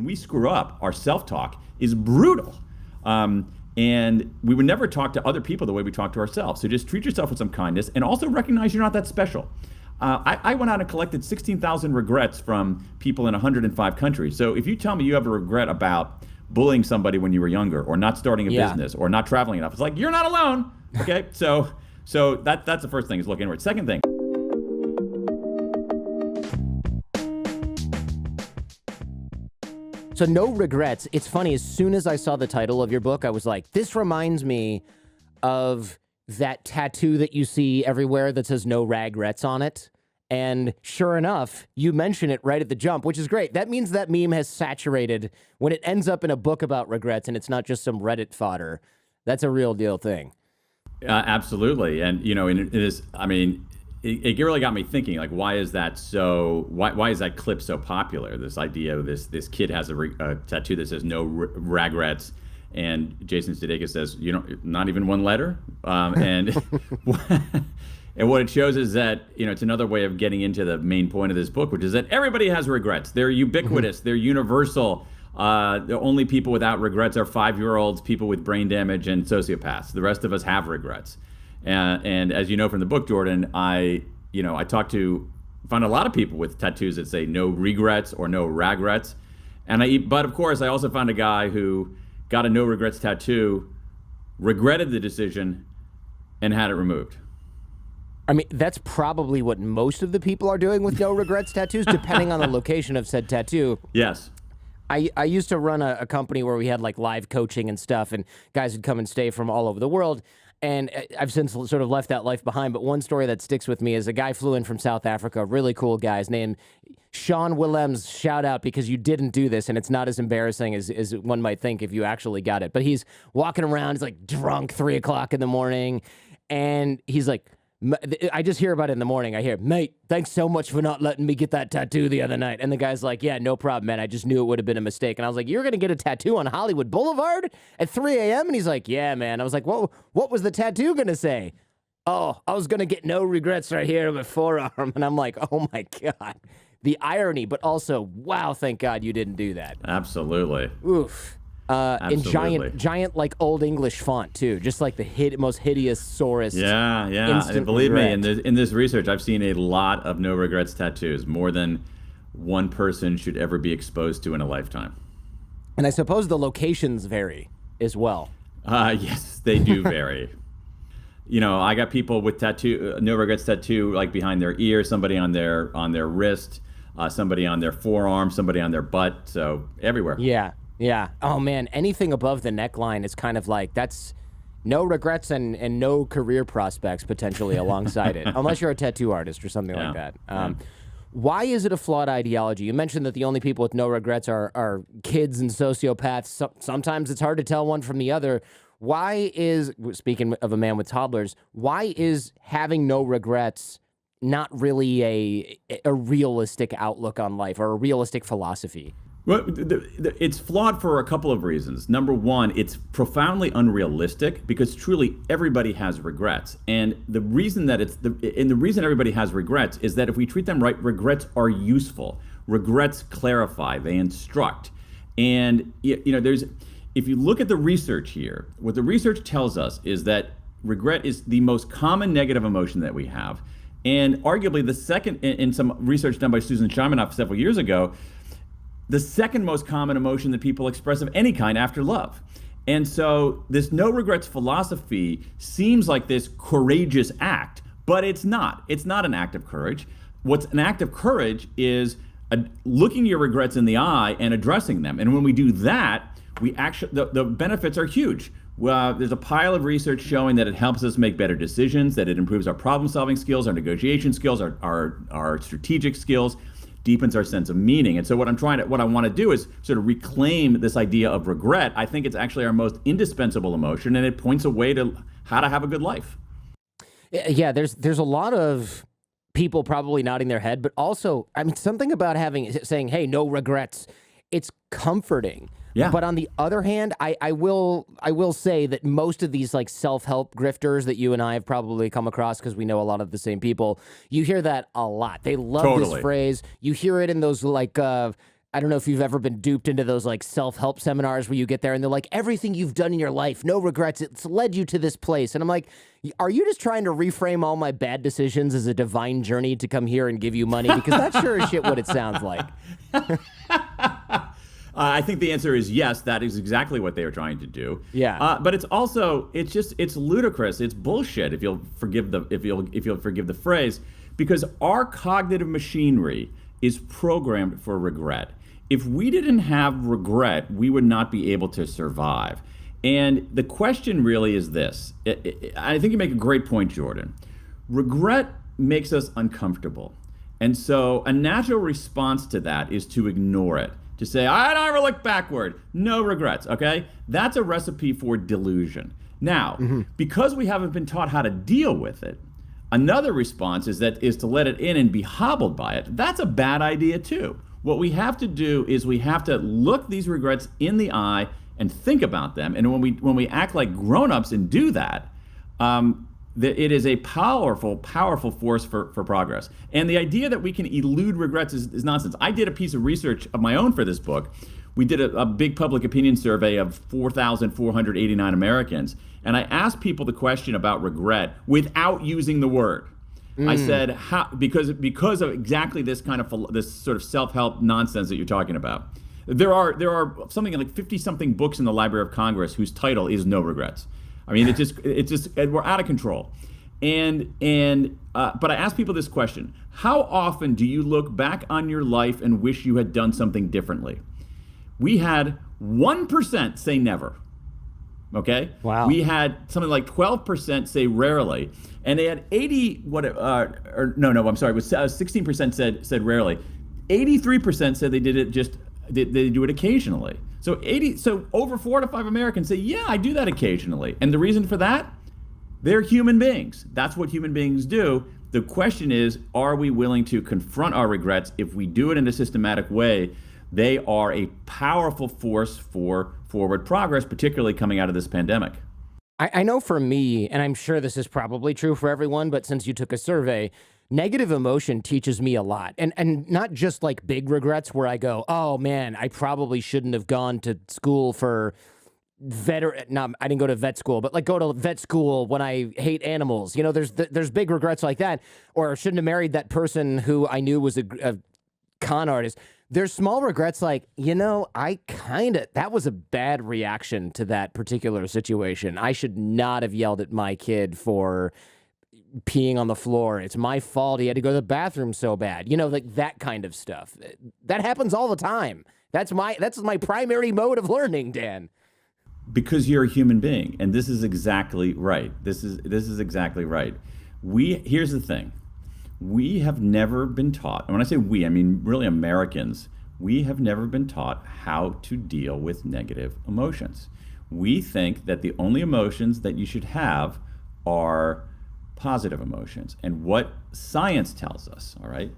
when we screw up, our self-talk is brutal. And we would never talk to other people the way we talk to ourselves. So just treat yourself with some kindness and also recognize you're not that special. I went out and collected 16,000 regrets from people in 105 countries. So if you tell me you have a regret about bullying somebody when you were younger, or not starting a business, or not traveling enough, it's like, you're not alone. Okay, so that's the first thing, is look inward. Second thing. So no regrets. It's funny, as soon as I saw the title of your book, I was like, this reminds me of that tattoo that you see everywhere that says no ragrets on it. And sure enough, you mention it right at the jump, which is great. That means that meme has saturated when it ends up in a book about regrets and it's not just some Reddit fodder. That's a real deal thing. Absolutely. And, it is, it really got me thinking, like, why is that clip so popular? This idea of this kid has a tattoo that says no ragrets, and Jason Sudeikis says, not even one letter. And and what it shows is that, it's another way of getting into the main point of this book, which is that everybody has regrets. They're ubiquitous. They're universal. The only people without regrets are 5-year-olds, people with brain damage, and sociopaths. The rest of us have regrets. And as you know from the book, Jordan, I found a lot of people with tattoos that say no regrets or no ragrets. But of course, I also found a guy who got a no regrets tattoo, regretted the decision, and had it removed. That's probably what most of the people are doing with no regrets tattoos, depending on the location of said tattoo. Yes. I used to run a company where we had like live coaching and stuff, and guys would come and stay from all over the world. And I've since sort of left that life behind. But one story that sticks with me is a guy flew in from South Africa, really cool guy. His name, Sean Willems. Shout out, because you didn't do this, and it's not as embarrassing as one might think if you actually got it. But he's walking around, he's like drunk, 3 o'clock in the morning, and he's like, I just hear about it in the morning. I hear, mate, thanks so much for not letting me get that tattoo the other night. And the guy's like, yeah, no problem, man. I just knew it would have been a mistake. And I was like, you're going to get a tattoo on Hollywood Boulevard at 3 a.m.? And he's like, yeah, man. I was like, what was the tattoo going to say? Oh, I was going to get no regrets right here on my forearm. And I'm like, oh my God. The irony, but also, wow, thank God you didn't do that. Absolutely. Oof. In giant like Old English font too, just like the most hideous, sorest. Yeah. And believe me, in this research, I've seen a lot of no regrets tattoos, more than one person should ever be exposed to in a lifetime. And I suppose the locations vary as well. Yes, they do vary. I got people with no regrets tattoo, like behind their ear, somebody on their wrist, somebody on their forearm, somebody on their butt. So everywhere. Yeah. Oh, man. Anything above the neckline is kind of like, that's no regrets and no career prospects potentially alongside it, unless you're a tattoo artist or something like that. Why is it a flawed ideology? You mentioned that the only people with no regrets are kids and sociopaths. Sometimes it's hard to tell one from the other. Why is, speaking of a man with toddlers, why is having no regrets not really a realistic outlook on life or a realistic philosophy? Well, it's flawed for a couple of reasons. Number one, it's profoundly unrealistic because truly everybody has regrets, and the reason everybody has regrets is that if we treat them right, regrets are useful. Regrets clarify, they instruct, and if you look at the research here, what the research tells us is that regret is the most common negative emotion that we have, and arguably the second, in some research done by Susan Shimanoff several years ago, the second most common emotion that people express of any kind after love. And so this no regrets philosophy seems like this courageous act, but it's not. It's not an act of courage. What's an act of courage is looking your regrets in the eye and addressing them. And when we do that, we actually the benefits are huge. There's a pile of research showing that it helps us make better decisions, that it improves our problem-solving skills, our negotiation skills, our strategic skills, deepens our sense of meaning. And so what I want to do is sort of reclaim this idea of regret. I think it's actually our most indispensable emotion, and it points a way to how to have a good life. Yeah, there's a lot of people probably nodding their head, but also, something about saying, hey, no regrets. It's comforting. Yeah. But on the other hand, I will say that most of these like self-help grifters that you and I have probably come across, because we know a lot of the same people, you hear that a lot. They love this phrase. You hear it in those like I don't know if you've ever been duped into those like self-help seminars where you get there and they're like, everything you've done in your life, no regrets, it's led you to this place. And I'm like, are you just trying to reframe all my bad decisions as a divine journey to come here and give you money? Because that's sure as shit what it sounds like. I think the answer is yes. That is exactly what they are trying to do. Yeah. But it's also, it's ludicrous. It's bullshit. If you'll forgive the phrase, because our cognitive machinery is programmed for regret. If we didn't have regret, we would not be able to survive. And the question really is this. I think you make a great point, Jordan. Regret makes us uncomfortable. And so a natural response to that is to ignore it. To say, I don't ever look backward. No regrets, okay? That's a recipe for delusion. Now, because we haven't been taught how to deal with it, another response is to let it in and be hobbled by it. That's a bad idea too. What we have to do is we have to look these regrets in the eye and think about them. And when we act like grown-ups and do that, it is a powerful, powerful force for progress. And the idea that we can elude regrets is nonsense. I did a piece of research of my own for this book. We did a big public opinion survey of 4,489 Americans. And I asked people the question about regret without using the word. I said, how, because of exactly this kind of this sort of self-help nonsense that you're talking about. There are something like 50-something books in the Library of Congress whose title is No Regrets. I mean, we're out of control. But I ask people this question: how often do you look back on your life and wish you had done something differently? We had 1% say never. Okay. Wow. We had something like 12% say rarely, and they had 16% said rarely. 83% said they did it they do it occasionally. So over 4 to 5 Americans say, yeah, I do that occasionally. And the reason for that? They're human beings. That's what human beings do. The question is, are we willing to confront our regrets? If we do it in a systematic way, they are a powerful force for forward progress, particularly coming out of this pandemic. I know for me, and I'm sure this is probably true for everyone, but since you took a survey, negative emotion teaches me a lot. And not just like big regrets where I go, oh man, I probably shouldn't have gone to school for I didn't go to vet school, but like go to vet school when I hate animals. You know, there's big regrets like that. Or shouldn't have married that person who I knew was a con artist. There's small regrets like, that was a bad reaction to that particular situation. I should not have yelled at my kid for peeing on the floor. It's my fault. He had to go to the bathroom so bad. You know, like that kind of stuff. That happens all the time. That's my primary mode of learning, Dan. Because you're a human being, and this is exactly right. This is exactly right. Here's the thing. We have never been taught, and when I say we, I mean really Americans, we have never been taught how to deal with negative emotions. We think that the only emotions that you should have are positive emotions. And what science tells us, all right,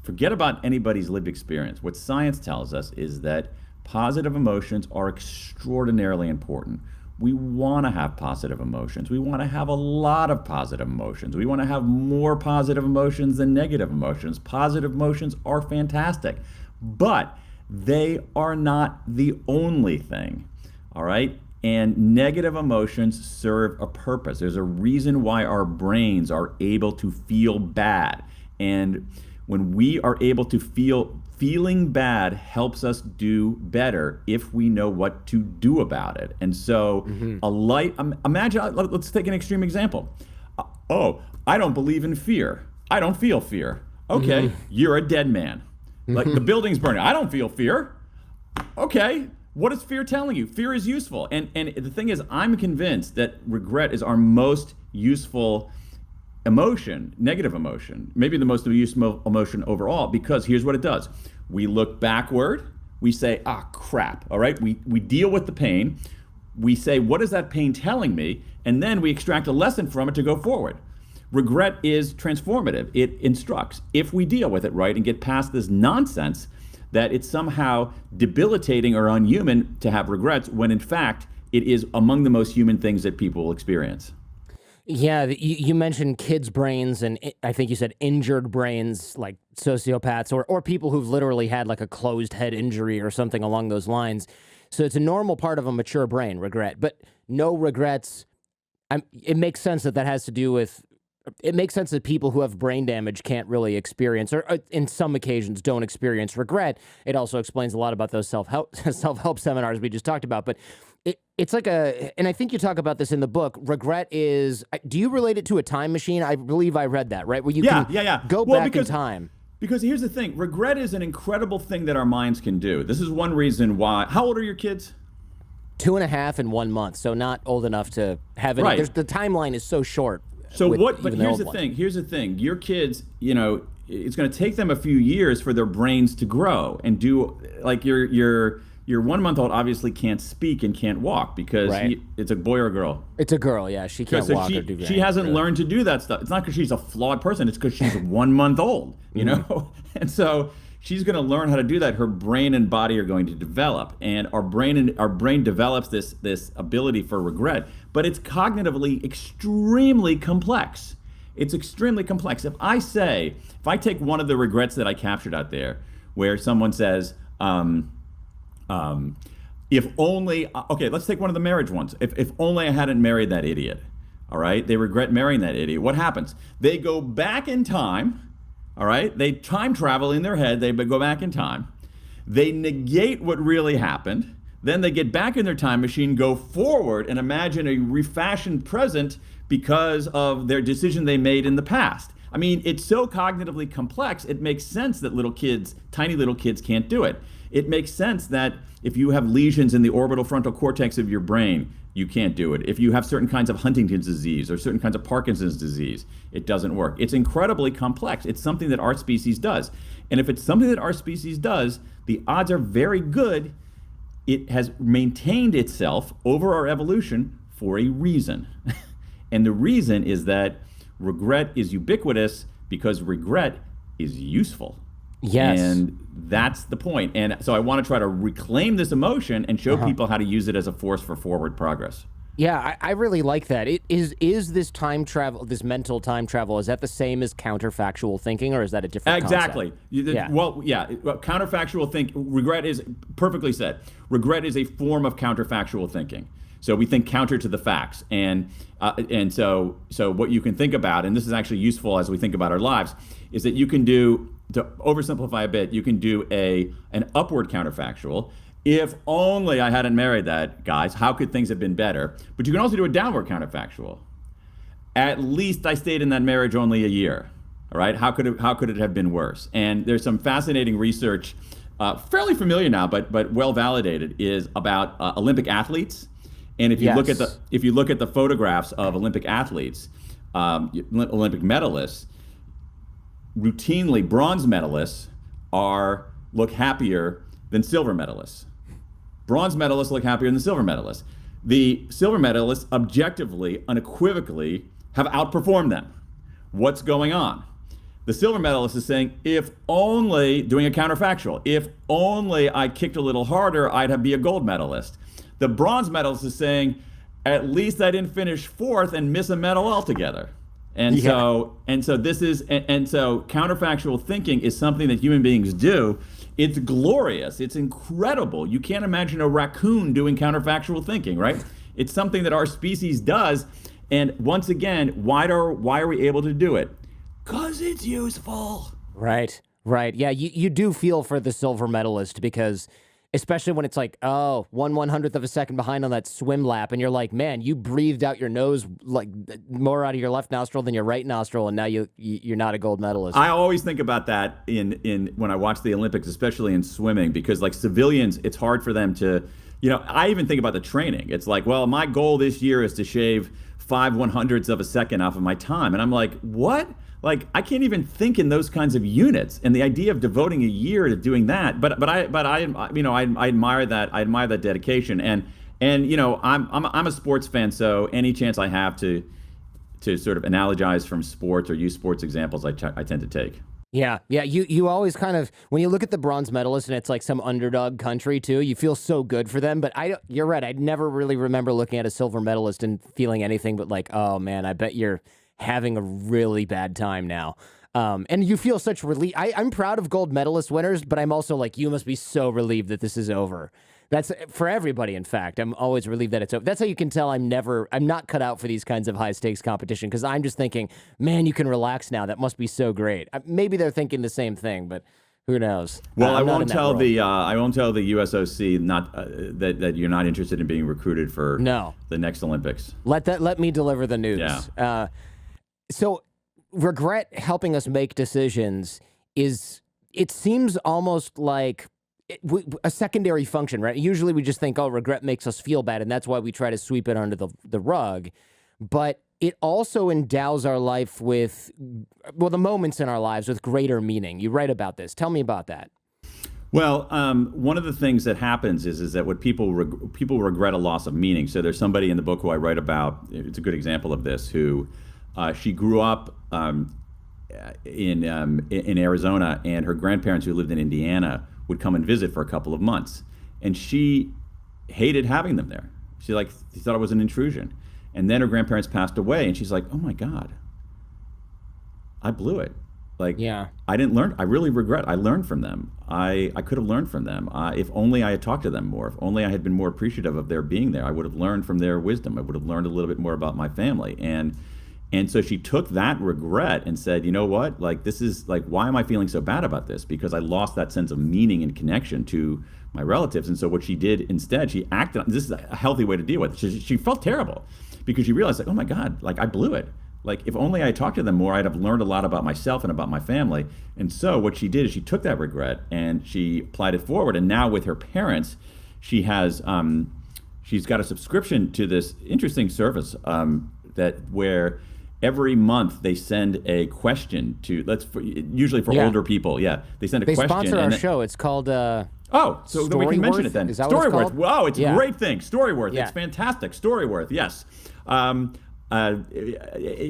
forget about anybody's lived experience. What science tells us is that positive emotions are extraordinarily important. We want to have positive emotions. We want to have a lot of positive emotions. We want to have more positive emotions than negative emotions. Positive emotions are fantastic, but they are not the only thing, all right? And negative emotions serve a purpose. There's a reason why our brains are able to feel bad. And when we are able to feeling bad helps us do better if we know what to do about it. And so imagine, let's take an extreme example. I don't believe in fear. I don't feel fear. Okay, you're a dead man. Like the building's burning. I don't feel fear. Okay, what is fear telling you? Fear is useful. And the thing is, I'm convinced that regret is our most useful emotion, negative emotion, maybe the most useful emotion overall, because here's what it does. We look backward, we say, crap, all right? We deal with the pain, we say, what is that pain telling me? And then we extract a lesson from it to go forward. Regret is transformative. It instructs. If we deal with it right and get past this nonsense that it's somehow debilitating or unhuman to have regrets, when in fact, it is among the most human things that people will experience. Yeah, you mentioned kids' brains, and I think you said injured brains, like sociopaths or people who've literally had like a closed head injury or something along those lines. So it's a normal part of a mature brain, regret, but no regrets. It makes sense that that has to do with. It makes sense that people who have brain damage can't really experience, or in some occasions don't experience regret. It also explains a lot about those self help seminars we just talked about. But it's like and I think you talk about this in the book. Regret is. Do you relate it to a time machine? I believe I read that, right? Where you can go back in time. Because here's the thing, regret is an incredible thing that our minds can do. This is one reason why. How old are your kids? 2.5 and 1 month, so not old enough to have any. Right. The timeline is so short. So what? But here's the thing. Here's the thing. Your kids, it's going to take them a few years for their brains to grow and do like your 1 month old obviously can't speak and can't walk because it's a boy or a girl. It's a girl, yeah. She can't walk or do that. She hasn't learned to do that stuff. It's not because she's a flawed person. It's because she's 1 month old, you know? And so she's going to learn how to do that. Her brain and body are going to develop. And our brain develops this ability for regret. But it's cognitively extremely complex. It's extremely complex. If I take one of the regrets that I captured out there, where someone says, if only, okay, let's take one of the marriage ones. If only I hadn't married that idiot, all right? They regret marrying that idiot. What happens? They go back in time, all right? They time travel in their head. They go back in time. They negate what really happened. Then they get back in their time machine, go forward, and imagine a refashioned present because of their decision they made in the past. I mean, it's so cognitively complex, it makes sense that tiny little kids can't do it. It makes sense that if you have lesions in the orbital frontal cortex of your brain, you can't do it. If you have certain kinds of Huntington's disease or certain kinds of Parkinson's disease, it doesn't work. It's incredibly complex. It's something that our species does. And if it's something that our species does, the odds are very good it has maintained itself over our evolution for a reason. And the reason is that regret is ubiquitous because regret is useful. Yes. And that's the point. And so I want to try to reclaim this emotion and show people how to use it as a force for forward progress. Yeah, I really like that. Is this time travel, this mental time travel, is that the same as counterfactual thinking, or is that a different Exactly. concept? Well, counterfactual regret is perfectly said. Regret is a form of counterfactual thinking. So we think counter to the facts, and so what you can think about, and this is actually useful as we think about our lives, is that you can do, to oversimplify a bit, you can do an upward counterfactual. If only I hadn't married that, guys, how could things have been better? But you can also do a downward counterfactual. At least I stayed in that marriage only a year. All right, how could it have been worse? And there's some fascinating research, fairly familiar now, but well validated, is about Olympic athletes. And if you look at the photographs of Olympic athletes, Olympic medalists, routinely bronze medalists look happier than silver medalists. Bronze medalists look happier than silver medalists. The silver medalists objectively, unequivocally, have outperformed them. What's going on? The silver medalist is saying, if only, doing a counterfactual, if only I kicked a little harder, I'd be a gold medalist. The bronze medalist is saying, at least I didn't finish fourth and miss a medal altogether. And so counterfactual thinking is something that human beings do. It's glorious. It's incredible. You can't imagine a raccoon doing counterfactual thinking, right? It's something that our species does. And once again, why are we able to do it? Because it's useful. Right. Yeah, you do feel for the silver medalist because, especially when it's like, 1/100th of a second behind on that swim lap, and you're like, man, you breathed out your nose like more out of your left nostril than your right nostril, and now you're not a gold medalist. I always think about that in when I watch the Olympics, especially in swimming, because like civilians, it's hard for them to, I even think about the training. It's like, well, my goal this year is to shave 5/100ths of a second off of my time, and I'm like, what? Like, I can't even think in those kinds of units, and the idea of devoting a year to doing that. But I admire that. I admire that dedication, and I'm a sports fan, so any chance I have to sort of analogize from sports or use sports examples, I tend to take. Yeah, yeah. You always kind of, when you look at the bronze medalist and it's like some underdog country too, you feel so good for them. But you're right. I never really remember looking at a silver medalist and feeling anything but like, oh man, I bet you're having a really bad time now. And you feel such relief. I'm proud of gold medalist winners, but I'm also like, you must be so relieved that this is over. That's for everybody. In fact, I'm always relieved that it's over. That's how you can tell I'm not cut out for these kinds of high stakes competition, because I'm just thinking, man, you can relax now. That must be so great. Maybe they're thinking the same thing, but who knows? Well, I won't tell the USOC that you're not interested in being recruited for the next Olympics. Let me deliver the news. Yeah. So regret helping us make decisions it seems almost like a secondary function, right? Usually we just think, oh, regret makes us feel bad, and that's why we try to sweep it under the rug. But it also endows our life with, well, the moments in our lives with greater meaning. You write about this. Tell me about that. Well, one of the things that happens is that when people regret a loss of meaning. So there's somebody in the book who I write about. It's a good example of this. Who she grew up in Arizona, and her grandparents, who lived in Indiana, would come and visit for a couple of months, and she hated having them there. She thought it was an intrusion. And then her grandparents passed away, and she's like, "Oh my God, I blew it. Yeah. I didn't learn. I really regret. I learned from them. I could have learned from them. If only I had talked to them more. If only I had been more appreciative of their being there. I would have learned from their wisdom. I would have learned a little bit more about my family." And so she took that regret and said, you know what? This is why am I feeling so bad about this? Because I lost that sense of meaning and connection to my relatives. And so what she did instead, she acted on, this is a healthy way to deal with it. She felt terrible because she realized, oh my God, I blew it. If only I talked to them more, I'd have learned a lot about myself and about my family. And so what she did is she took that regret and she applied it forward. And now with her parents, she has she's got a subscription to this interesting service where every month they send a question to usually for older people. Yeah, they send a question. They sponsor our show. It's called. So then we can mention it then. Is that what it's Storyworth. called? Wow, it's a great thing. Storyworth. Yeah. It's fantastic. Storyworth. Yes.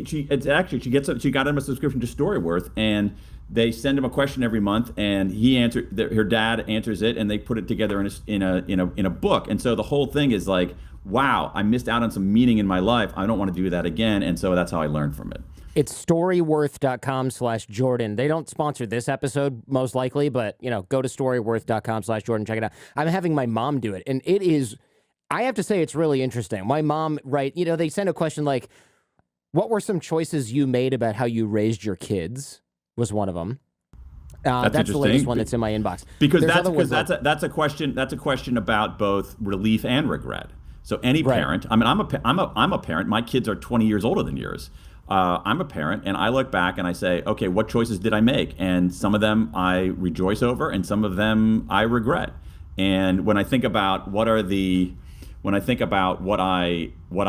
She got him a subscription to Storyworth, and they send him a question every month, and her dad answers it, and they put it together in a book. And so the whole thing is wow, I missed out on some meaning in my life. I don't want to do that again. And so that's how I learned from it. It's storyworth.com/Jordan. They don't sponsor this episode, most likely, but go to storyworth.com/Jordan. Check it out. I'm having my mom do it, and it is, I have to say, it's really interesting. My mom, they send a question like, what were some choices you made about how you raised your kids? Was one of them. That's the latest one that's in my inbox. Because that's a question about both relief and regret. So any parent, I mean, I'm a parent. My kids are 20 years older than yours. I'm a parent, and I look back and I say, okay, what choices did I make? And some of them I rejoice over, and some of them I regret. And when I think about what I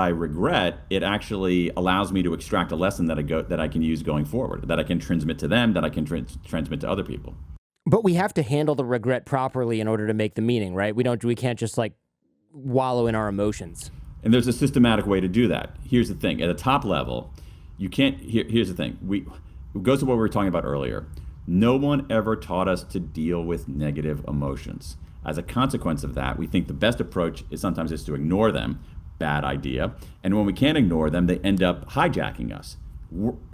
regret, it actually allows me to extract a lesson that I can use going forward, that I can transmit to them, that I can transmit to other people. But we have to handle the regret properly in order to make the meaning, right? We can't just wallow in our emotions. And there's a systematic way to do that. Here's the thing: at a top level, you can't. Here's the thing: it goes to what we were talking about earlier. No one ever taught us to deal with negative emotions. As a consequence of that, we think the best approach is sometimes to ignore them. Bad idea. And when we can't ignore them, they end up hijacking us.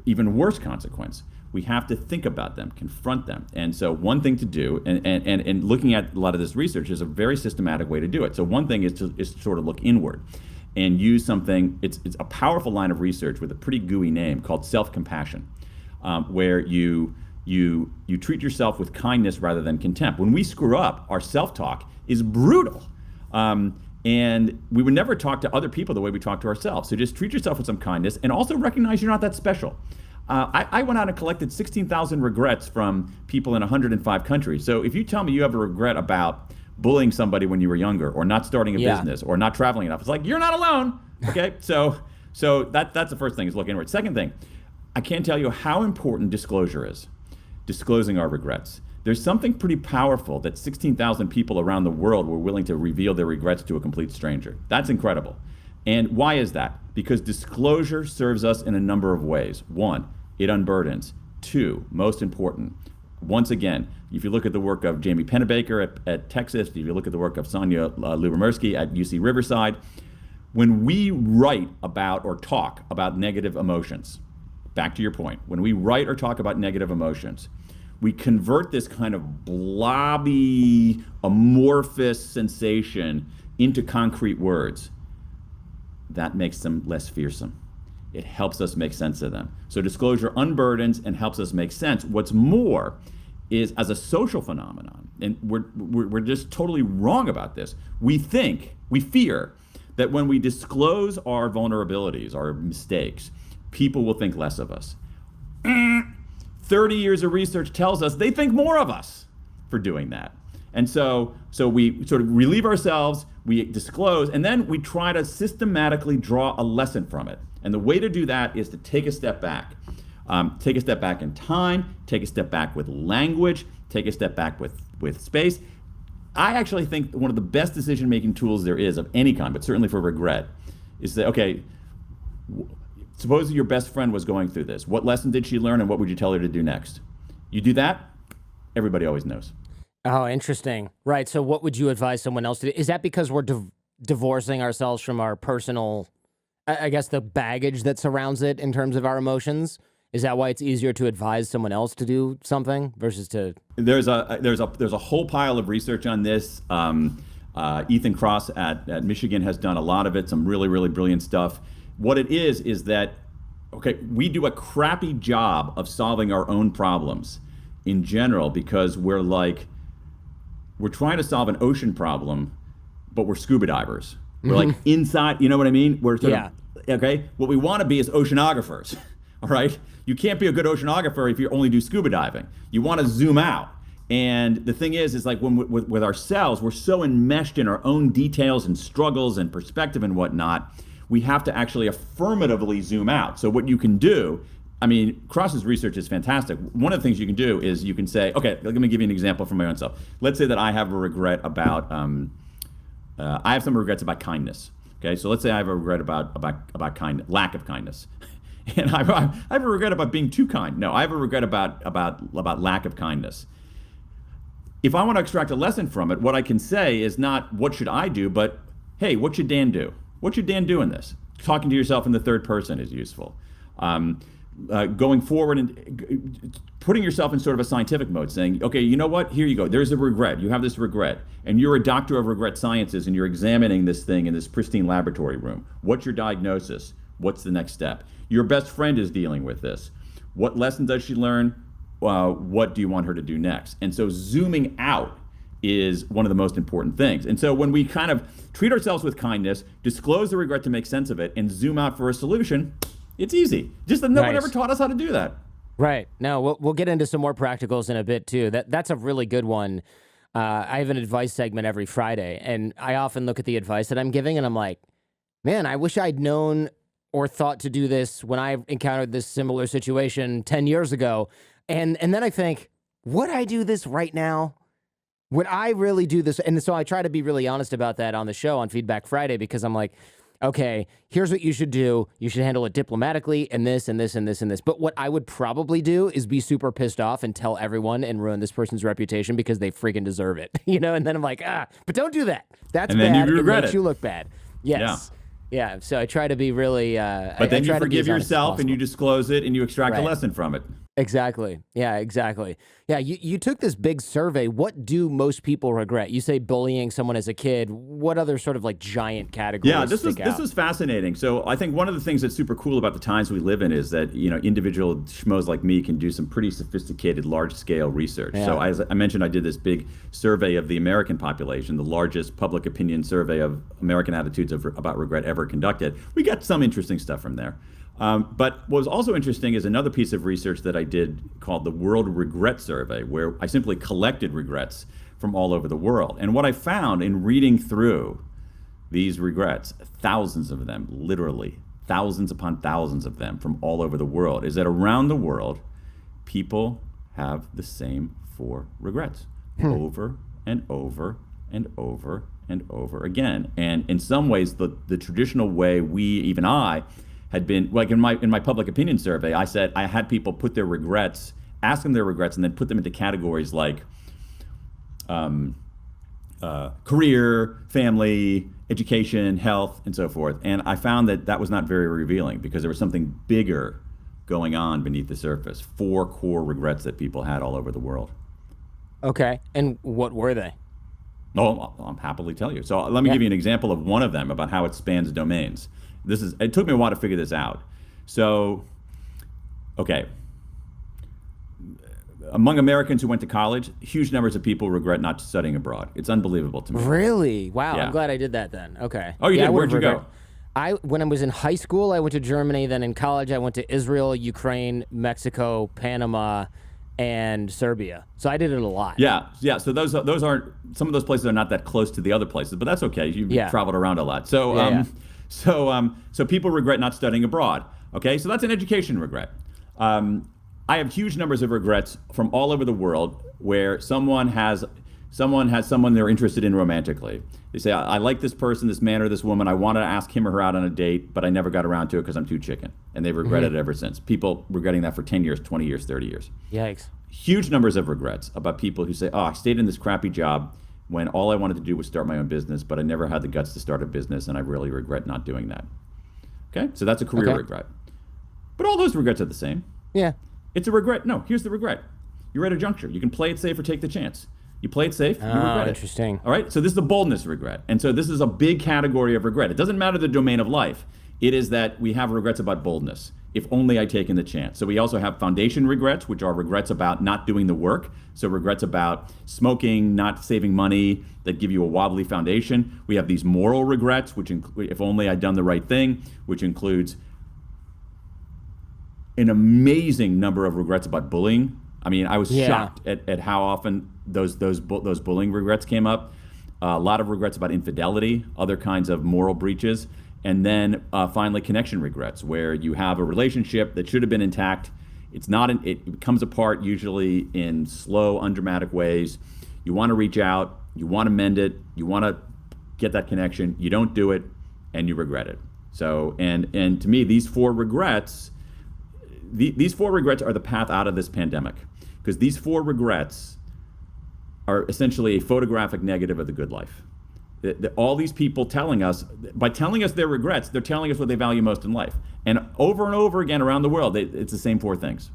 Even worse consequence. We have to think about them, confront them. And so one thing to do, and looking at a lot of this research, is a very systematic way to do it. So one thing is to sort of look inward and use something. It's a powerful line of research with a pretty gooey name called self-compassion, where you treat yourself with kindness rather than contempt. When we screw up, our self-talk is brutal. And we would never talk to other people the way we talk to ourselves. So just treat yourself with some kindness, and also recognize you're not that special. I went out and collected 16,000 regrets from people in 105 countries. So if you tell me you have a regret about bullying somebody when you were younger, or not starting a business, or not traveling enough, it's you're not alone. Okay, so that's the first thing, is look inward. Second thing, I can't tell you how important disclosure is. Disclosing our regrets. There's something pretty powerful that 16,000 people around the world were willing to reveal their regrets to a complete stranger. That's incredible. And why is that? Because disclosure serves us in a number of ways. One, it unburdens. Two, most important, once again, if you look at the work of Jamie Pennebaker at Texas, if you look at the work of Sonia Lyubomirsky at UC Riverside, when we write about or talk about negative emotions, back to your point, when we write or talk about negative emotions, we convert this kind of blobby, amorphous sensation into concrete words. That makes them less fearsome. It helps us make sense of them. So disclosure unburdens and helps us make sense. What's more is, as a social phenomenon, and we're just totally wrong about this, we fear that when we disclose our vulnerabilities, our mistakes, people will think less of us. 30 years of research tells us they think more of us for doing that. And so we sort of relieve ourselves, we disclose, and then we try to systematically draw a lesson from it. And the way to do that is to take a step back. Take a step back in time, take a step back with language, take a step back with space. I actually think one of the best decision-making tools there is of any kind, but certainly for regret, is that, okay, suppose your best friend was going through this. What lesson did she learn, and what would you tell her to do next? You do that, everybody always knows. Oh, interesting. Right. So what would you advise someone else to do? Is that because we're divorcing ourselves from our personal, I guess, the baggage that surrounds it in terms of our emotions? Is that why it's easier to advise someone else to do something versus to? There's a whole pile of research on this. Ethan Cross at Michigan has done a lot of it, some really, really brilliant stuff. What it is that, okay, we do a crappy job of solving our own problems in general because we're trying to solve an ocean problem, but we're scuba divers. We're like inside, you know what I mean? We're sort of, okay, what we want to be is oceanographers, all right? You can't be a good oceanographer if you only do scuba diving. You want to zoom out. And the thing is like when with ourselves, we're so enmeshed in our own details and struggles and perspective and whatnot, we have to actually affirmatively zoom out. So what you can do, I mean, Cross's research is fantastic. One of the things you can do is you can say, okay, let me give you an example from my own self. Let's say that I have a regret about, I have some regrets about kindness. Okay, so let's say I have a regret about kindness, lack of kindness. And I have a regret about being too kind. No, I have a regret about lack of kindness. If I want to extract a lesson from it, what I can say is not what should I do, but hey, what should Dan do? What should Dan do in this? Talking to yourself in the third person is useful. Going forward and putting yourself in sort of a scientific mode, saying, okay, you know what? Here you go. There's a regret. You have this regret. And you're a doctor of regret sciences, and you're examining this thing in this pristine laboratory room. What's your diagnosis? What's the next step? Your best friend is dealing with this. What lesson does she learn? What do you want her to do next? And so zooming out is one of the most important things. And so when we kind of treat ourselves with kindness, disclose the regret to make sense of it, and zoom out for a solution, it's easy. Just that no one ever taught us how to do that. Right. No, we'll get into some more practicals in a bit too. That's a really good one. I have an advice segment every Friday, and I often look at the advice that I'm giving, and I'm like, man, I wish I'd known or thought to do this when I encountered this similar situation 10 years ago. And then I think, would I do this right now? Would I really do this? And so I try to be really honest about that on the show on Feedback Friday, because I'm like, okay, here's what you should do. You should handle it diplomatically and this and this and this and this. But what I would probably do is be super pissed off and tell everyone and ruin this person's reputation because they freaking deserve it. You know, and then I'm like, but don't do that. That's and bad. Then you regret it makes you look bad. Yes. Yeah. So I try to be really but then you forgive yourself and you disclose it and you extract a lesson from it. Exactly. Yeah, exactly. Yeah, you took this big survey. What do most people regret? You say bullying someone as a kid. What other sort of like giant categories? Yeah, this was fascinating. So I think one of the things that's super cool about the times we live in is that, you know, individual schmoes like me can do some pretty sophisticated, large-scale research. Yeah. So as I mentioned, I did this big survey of the American population, the largest public opinion survey of American attitudes about regret ever conducted. We got some interesting stuff from there. But what was also interesting is another piece of research that I did called the World Regret Survey, where I simply collected regrets from all over the world. And what I found in reading through these regrets, thousands of them, literally thousands upon thousands of them from all over the world, is that around the world, people have the same 4 regrets over and over and over and over again. And in some ways, the traditional way I had been, like in my public opinion survey, I said I had people put their regrets ask them their regrets, and then put them into categories like career, family, education, health, and so forth. And I found that that was not very revealing because there was something bigger going on beneath the surface. 4 core regrets that people had all over the world. Okay. And what were they? Oh, I'll happily tell you. So let me give you an example of one of them about how it spans domains. It took me a while to figure this out. So, okay. Among Americans who went to college, huge numbers of people regret not studying abroad. It's unbelievable to me. Really? Wow. Yeah. I'm glad I did that then. Okay. Oh, you Yeah, did? I Where'd you would've go? When I was in high school, I went to Germany. Then in college, I went to Israel, Ukraine, Mexico, Panama, and Serbia. So I did it a lot. Yeah. So those aren't, some of those places are not that close to the other places, but that's okay. You've traveled around a lot. So so people regret not studying abroad. Okay, so that's an education regret. I have huge numbers of regrets from all over the world where someone has someone they're interested in romantically. They say, I like this person, this man or this woman. I wanted to ask him or her out on a date, but I never got around to it because I'm too chicken. And they've regretted it ever since. People regretting that for 10 years, 20 years, 30 years. Yikes. Huge numbers of regrets about people who say, I stayed in this crappy job when all I wanted to do was start my own business, but I never had the guts to start a business, and I really regret not doing that. Okay? So that's a career regret. But all those regrets are the same. Yeah. It's a regret. No, here's the regret. You're at a juncture. You can play it safe or take the chance. You play it safe, you regret it. Interesting. All right? So this is the boldness regret. And so this is a big category of regret. It doesn't matter the domain of life. It is that we have regrets about boldness. If only I'd taken the chance. So we also have foundation regrets, which are regrets about not doing the work. So regrets about smoking, not saving money, that give you a wobbly foundation. We have these moral regrets, which include, if only I'd done the right thing, which includes an amazing number of regrets about bullying. I mean, I was shocked at how often those bullying regrets came up. A lot of regrets about infidelity, other kinds of moral breaches. And then finally, connection regrets, where you have a relationship that should have been intact. It's not. It comes apart usually in slow, undramatic ways. You want to reach out. You want to mend it. You want to get that connection. You don't do it, and you regret it. So, and to me, these 4 regrets, these 4 regrets are the path out of this pandemic, because these 4 regrets are essentially a photographic negative of the good life. All these people by telling us their regrets, they're telling us what they value most in life. And over again around the world, it's the same 4 things.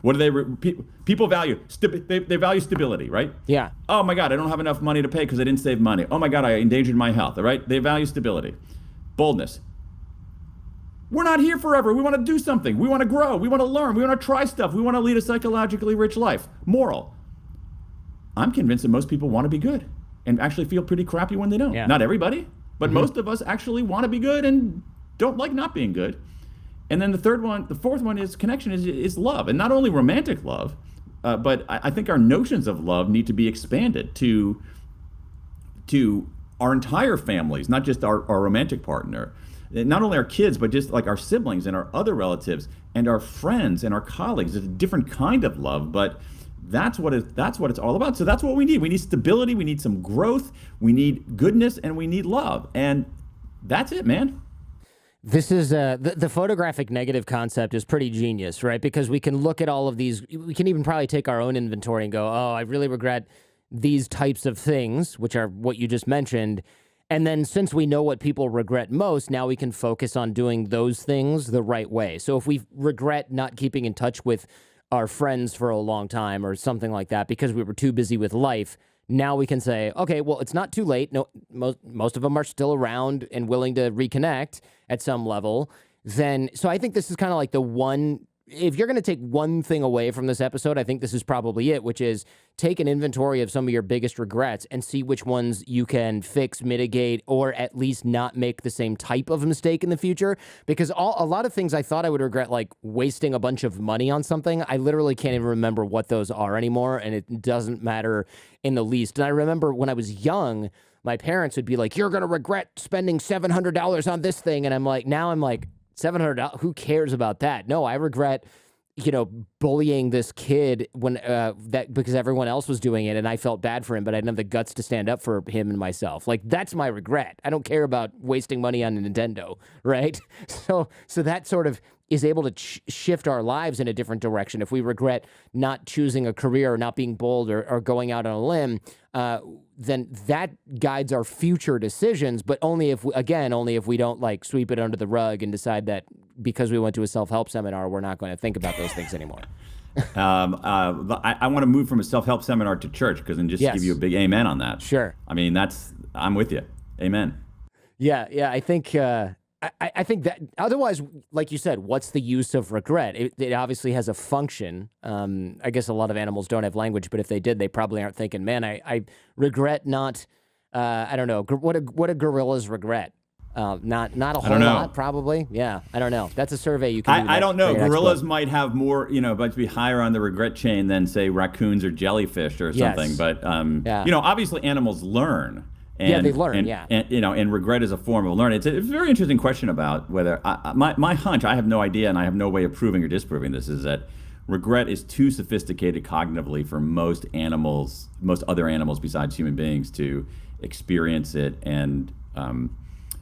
What do people value? They value stability, right? Yeah. Oh my God, I don't have enough money to pay because I didn't save money. Oh my God, I endangered my health, all right? They value stability. Boldness. We're not here forever. We want to do something. We want to grow. We want to learn. We want to try stuff. We want to lead a psychologically rich life. Moral. I'm convinced that most people want to be good and actually feel pretty crappy when they don't. Yeah. Not everybody, but most of us actually want to be good and don't like not being good. And then the fourth one is connection, is love. And not only romantic love, but I think our notions of love need to be expanded to our entire families, not just our romantic partner. Not only our kids, but just like our siblings and our other relatives and our friends and our colleagues. It's a different kind of love, but that's what it's all about. So that's what we need. We need stability. We need some growth. We need goodness, and we need love. And that's it, man. This is the photographic negative concept is pretty genius, right? Because we can look at all of these. We can even probably take our own inventory and go, oh, I really regret these types of things, which are what you just mentioned. And then since we know what people regret most, now we can focus on doing those things the right way. So if we regret not keeping in touch with our friends for a long time or something like that because we were too busy with life, now we can say, okay, well, it's not too late. No, most of them are still around and willing to reconnect at some level. So I think this is kind of like the one. If you're going to take one thing away from this episode, I think this is probably it, which is take an inventory of some of your biggest regrets and see which ones you can fix, mitigate, or at least not make the same type of mistake in the future. Because a lot of things I thought I would regret, like wasting a bunch of money on something, I literally can't even remember what those are anymore, and it doesn't matter in the least. And I remember when I was young, my parents would be like, you're going to regret spending $700 on this thing. And I'm like, $700, who cares about that? No, I regret bullying this kid when that because everyone else was doing it and I felt bad for him, but I didn't have the guts to stand up for him and myself. Like, that's my regret. I don't care about wasting money on a Nintendo, right? So that sort of is able to shift our lives in a different direction. If we regret not choosing a career or not being bold or going out on a limb, then that guides our future decisions, but only if we don't like sweep it under the rug and decide that because we went to a self-help seminar, we're not going to think about those things anymore. I want to move from a self-help seminar to church and just give you a big amen on that. Sure. I mean, I'm with you. Amen. Yeah. I think I think that otherwise, like you said, what's the use of regret? It obviously has a function. I guess a lot of animals don't have language, but if they did, they probably aren't thinking, man, I regret not, I don't know, what do gorillas regret? Not a whole lot, probably. Yeah, I don't know. That's a survey you can do. I don't know. Gorillas might have more, but to be higher on the regret chain than, say, raccoons or jellyfish or something. Yes. But, obviously animals learn. And, they learn, and regret is a form of learning. It's a very interesting question about whether, my hunch, I have no idea and I have no way of proving or disproving this, is that regret is too sophisticated cognitively for most other animals besides human beings to experience it and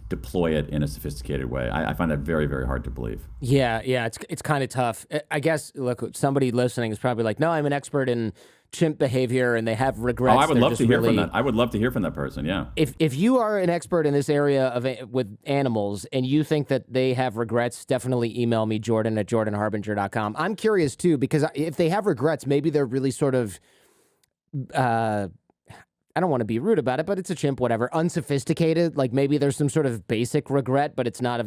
deploy it in a sophisticated way. I find that very, very hard to believe. Yeah, it's kind of tough. I guess, look, somebody listening is probably like, no, I'm an expert in chimp behavior and they have regrets. Oh, I would love to hear from that. I would love to hear from that person, yeah. If you are an expert in this area with animals and you think that they have regrets, definitely email me, Jordan@jordanharbinger.com. I'm curious too, because if they have regrets, maybe they're really sort of, I don't want to be rude about it, but it's a chimp, whatever, unsophisticated. Like maybe there's some sort of basic regret, but it's not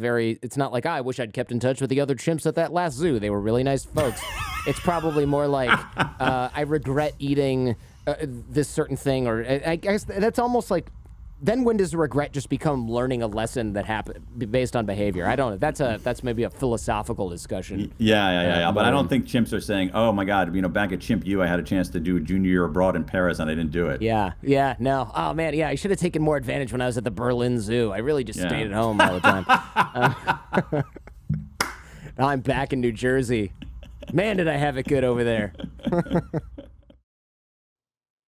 like, I wish I'd kept in touch with the other chimps at that last zoo. They were really nice folks. It's probably more like, I regret eating this certain thing, or I guess that's almost like, then when does regret just become learning a lesson that happened based on behavior? I don't know. That's maybe a philosophical discussion. Yeah. But I don't think chimps are saying, oh my God, back at Chimp U, I had a chance to do a junior year abroad in Paris and I didn't do it. Yeah, no. Oh man, yeah, I should have taken more advantage when I was at the Berlin Zoo. I really just stayed at home all the time. Now I'm back in New Jersey. Man, did I have it good over there.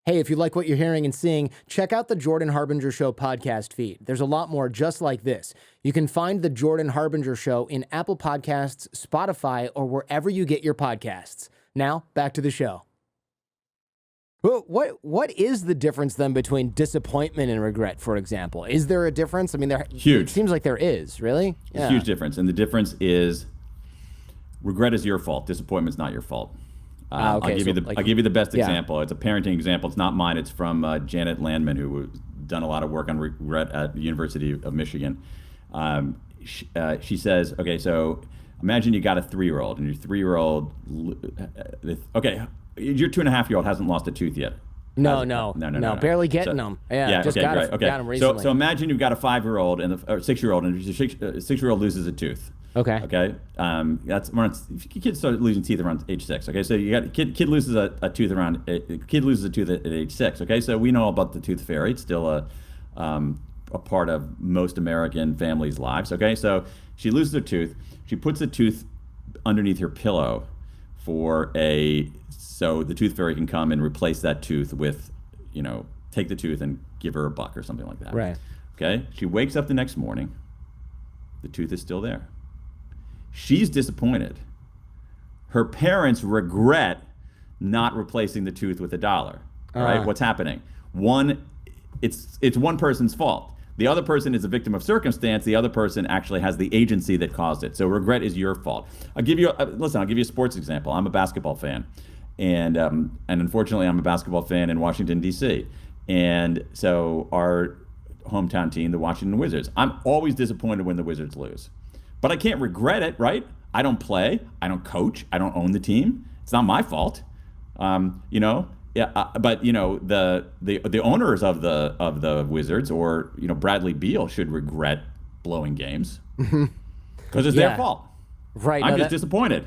Hey, if you like what you're hearing and seeing, check out the Jordan Harbinger Show podcast feed. There's a lot more just like this. You can find the Jordan Harbinger Show in Apple Podcasts, Spotify, or wherever you get your podcasts. Now, back to the show. Well, what is the difference then between disappointment and regret, for example? Is there a difference? I mean, huge. It seems like there is, really? Yeah. Huge difference. And the difference is regret is your fault. Disappointment's not your fault. Okay, I'll give you the best example. It's a parenting example. It's not mine. It's from Janet Landman, who done a lot of work on regret at the University of Michigan. She says, okay, so imagine you got a 3-year-old, and your 3-year-old, okay, your 2.5-year-old hasn't lost a tooth yet. No, barely getting them. Yeah, just got them recently. So imagine you've got a 5-year-old and a 6-year-old, and your 6-year-old loses a tooth. Okay. Kids start losing teeth around age 6. Okay, so you got kid loses a tooth at age 6. Okay, so we know about the tooth fairy. It's still a part of most American families' lives. Okay, so she loses her tooth. She puts the tooth underneath her pillow so the tooth fairy can come and replace that tooth with, take the tooth and give her $1 or something like that. Right. Okay. She wakes up the next morning. The tooth is still there. She's disappointed. Her parents regret not replacing the tooth with $1. Right? What's happening? It's one person's fault. The other person is a victim of circumstance. The other person actually has the agency that caused it. So regret is your fault. I'll give you a sports example. I'm a basketball fan, and unfortunately, I'm a basketball fan in Washington D.C. And so our hometown team, the Washington Wizards. I'm always disappointed when the Wizards lose, but I can't regret it, right? I don't play, I don't coach, I don't own the team. It's not my fault, but the owners of the Wizards, or Bradley Beal, should regret blowing games because it's their fault. Right? I'm just disappointed.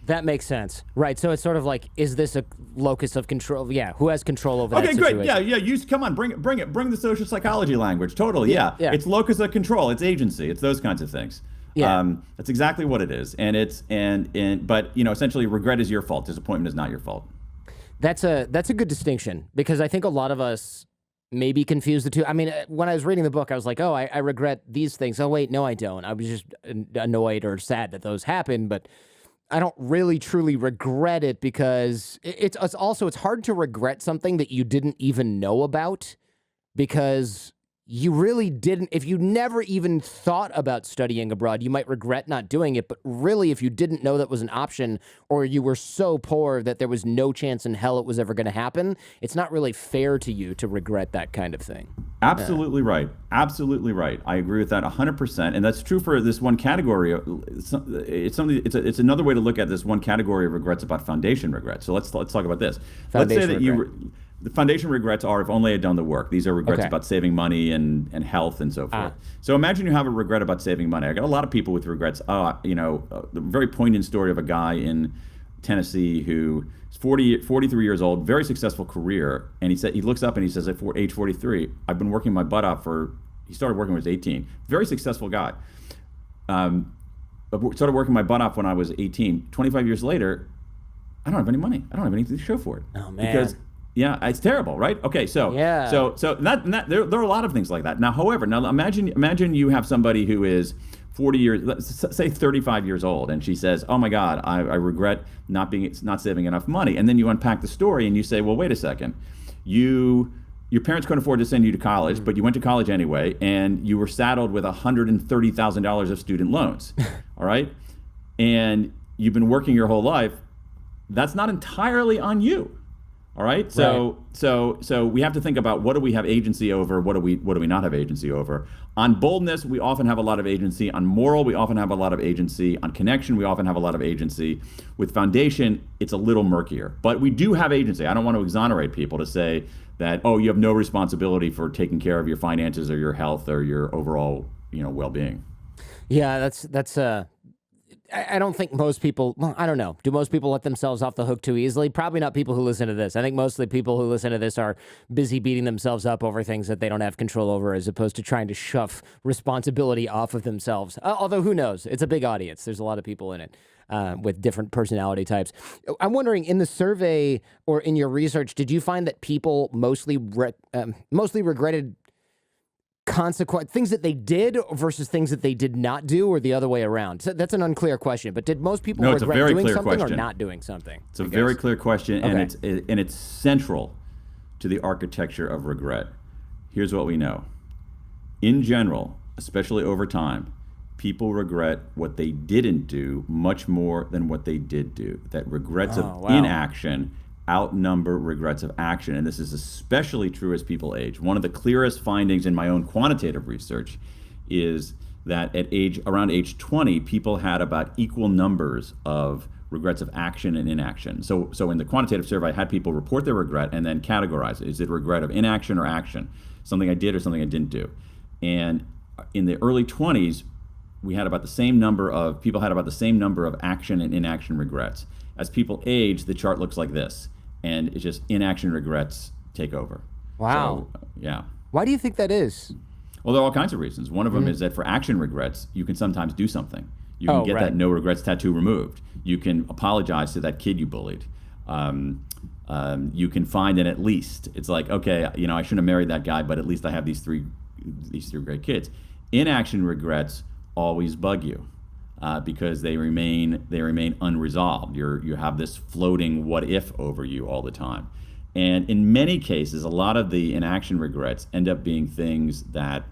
That makes sense. Right. So it's sort of like, is this a locus of control? Yeah. Who has control over that situation? Okay, great. Yeah. Come on, bring it. Bring the social psychology language. Totally. Yeah. It's locus of control. It's agency. It's those kinds of things. That's exactly what it is. And but essentially regret is your fault. Disappointment is not your fault. That's a good distinction, because I think a lot of us maybe confuse the two. I mean, when I was reading the book, I was like, oh, I regret these things. Oh, wait, no, I don't. I was just annoyed or sad that those happened, but I don't really truly regret it, because it's hard to regret something that you didn't even know about, because you really didn't. If you never even thought about studying abroad, you might regret not doing it. But really, if you didn't know that was an option, or you were so poor that there was no chance in hell it was ever going to happen, it's not really fair to you to regret that kind of thing. Absolutely right. Absolutely right. I agree with that 100%. And that's true for this one category. It's another way to look at this one category of regrets about foundation regrets. So let's talk about this. Let's say that the foundation regrets are, if only I'd done the work. These are regrets about saving money and health and so forth. So imagine you have a regret about saving money. I got a lot of people with regrets. The very poignant story of a guy in Tennessee who is 43 years old, very successful career. And he looks up and he says, at age 43, I've been working my butt off he started working when he was 18. Very successful guy. But started working my butt off when I was 18. 25 years later, I don't have any money. I don't have anything to show for it. Oh, man. Because it's terrible, right? Okay, so there are a lot of things like that. Now, however, imagine you have somebody who is 40 years, let's say 35 years old, and she says, "Oh my God, I regret not saving enough money." And then you unpack the story and you say, "Well, wait a second, your parents couldn't afford to send you to college, but you went to college anyway, and you were saddled with $130,000 of student loans, all right? And you've been working your whole life. That's not entirely on you." All right. So we have to think about, what do we have agency over? What do we not have agency over? On boldness, we often have a lot of agency. On moral, we often have a lot of agency. On connection, we often have a lot of agency. With foundation, it's a little murkier, but we do have agency. I don't want to exonerate people to say that, oh, you have no responsibility for taking care of your finances or your health or your overall, well-being. Yeah, that's I don't think most people, well, I don't know. Do most people let themselves off the hook too easily? Probably not people who listen to this. I think mostly people who listen to this are busy beating themselves up over things that they don't have control over, as opposed to trying to shove responsibility off of themselves. Although, who knows? It's a big audience. There's a lot of people in it with different personality types. I'm wondering, in the survey or in your research, did you find that people mostly regretted things that they did versus things that they did not do, or the other way around? So that's an unclear question, but did most people regret doing something or not doing something? It's a very clear question, and it's central to the architecture of regret. Here's what we know. In general, especially over time, people regret what they didn't do much more than what they did do. That regrets of inaction outnumber regrets of action. And this is especially true as people age. One of the clearest findings in my own quantitative research is that around age 20, people had about equal numbers of regrets of action and inaction. So in the quantitative survey, I had people report their regret and then categorize it. Is it regret of inaction or action? Something I did or something I didn't do? And in the early 20s, we had about the same number of action and inaction regrets. As people age, the chart looks like this. And it's just inaction regrets take over. Wow. So, yeah. Why do you think that is? Well, there are all kinds of reasons. One of them is that for action regrets, you can sometimes do something. You can get that no regrets tattoo removed. You can apologize to that kid you bullied. You can find an at least. It's like, okay, I shouldn't have married that guy, but at least I have these three great kids. Inaction regrets always bug you. Because they remain unresolved. You have this floating what if over you all the time. And in many cases, a lot of the inaction regrets end up being things that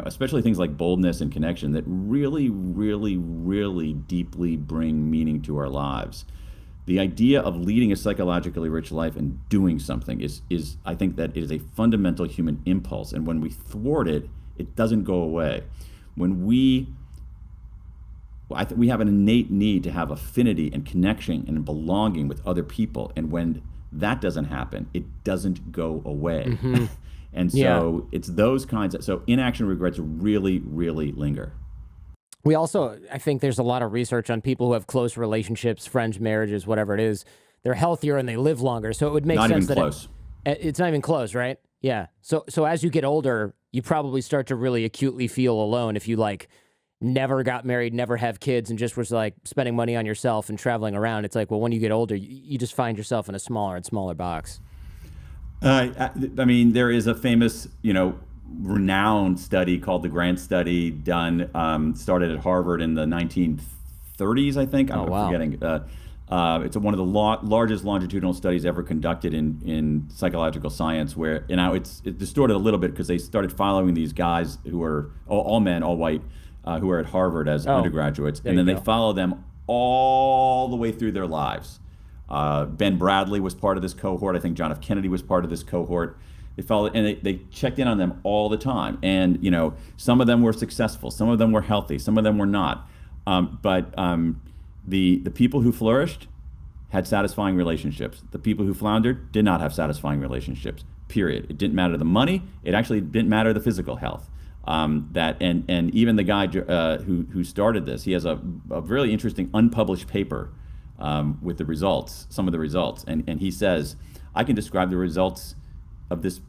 especially things like boldness and connection, that really, really, really deeply bring meaning to our lives. The idea of leading a psychologically rich life and doing something is I think that it is a fundamental human impulse. And when we thwart it, it doesn't go away. When we have an innate need to have affinity and connection and belonging with other people. And when that doesn't happen, it doesn't go away. Mm-hmm. And so it's those so inaction regrets really, really linger. We also, I think there's a lot of research on people who have close relationships, friends, marriages, whatever it is. They're healthier and they live longer. So it would make sense that it's not even close, right? Yeah. So as you get older, you probably start to really acutely feel alone if you like never got married, never have kids, and just was like spending money on yourself and traveling around. It's like, well, when you get older, you just find yourself in a smaller and smaller box. I mean, there is a famous, renowned study called the Grant Study done, started at Harvard in the 1930s, I think. I'm wow. forgetting. It's one of the largest longitudinal studies ever conducted in psychological science. Where it's distorted a little bit because they started following these guys who were all men, all white, who were at Harvard as undergraduates, and then they follow them all the way through their lives. Ben Bradley was part of this cohort. I think John F. Kennedy was part of this cohort. They followed, and they checked in on them all the time. And some of them were successful, some of them were healthy, some of them were not. But the people who flourished had satisfying relationships. The people who floundered did not have satisfying relationships. Period. It didn't matter the money. It actually didn't matter the physical health. And even the guy who started this, he has a really interesting unpublished paper with the results, some of the results, and he says, I can describe the results of this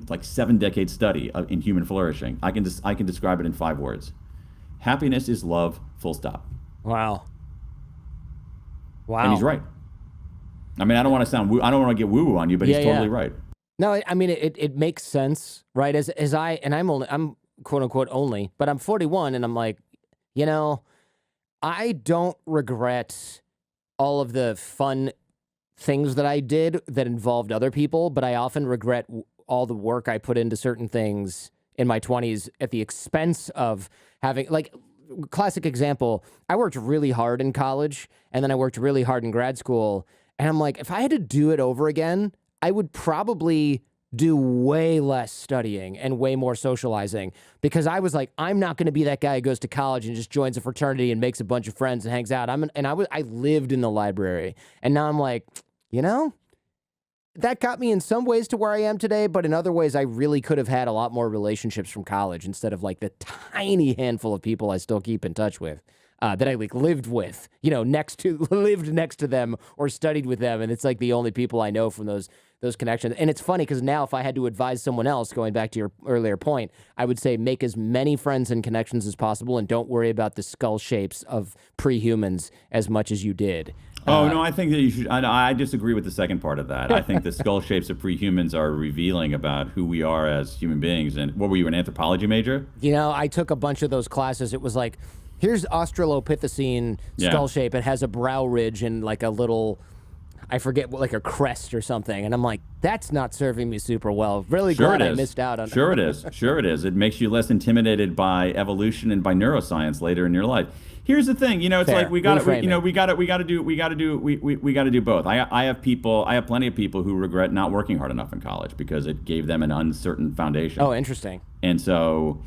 like 7-decade study in human flourishing. I can describe it in 5 words: happiness is love. Full stop. Wow. Wow. And he's right. I mean, I don't want to get woo woo on you, but he's totally right. No, I mean it makes sense, right? I'm quote unquote only, but I'm 41, and I'm like, I don't regret all of the fun things that I did that involved other people, but I often regret all the work I put into certain things in my 20s at the expense of having, like, classic example, I worked really hard in college, and then I worked really hard in grad school, and I'm like, if I had to do it over again, I would probably do way less studying and way more socializing, because I was like, I'm not going to be that guy who goes to college and just joins a fraternity and makes a bunch of friends and hangs out. I lived in the library, and now I'm like, that got me in some ways to where I am today, but in other ways, I really could have had a lot more relationships from college instead of like the tiny handful of people I still keep in touch with. That I like lived with, lived next to them or studied with them, and it's like the only people I know from those connections. And it's funny because now, if I had to advise someone else, going back to your earlier point, I would say make as many friends and connections as possible, and don't worry about the skull shapes of pre-humans as much as you did. No, I think that you should. I disagree with the second part of that. I think the skull shapes of pre-humans are revealing about who we are as human beings. And what were you, an anthropology major? I took a bunch of those classes. It was like, here's Australopithecine skull shape. It has a brow ridge and like a little, I forget, like a crest or something. And I'm like, that's not serving me super well. Really glad I missed out on it. Sure it is. Sure it is. It makes you less intimidated by evolution and by neuroscience later in your life. Here's the thing, it's Fair. like we got to do both. I have plenty of people who regret not working hard enough in college because it gave them an uncertain foundation. Oh, interesting. And so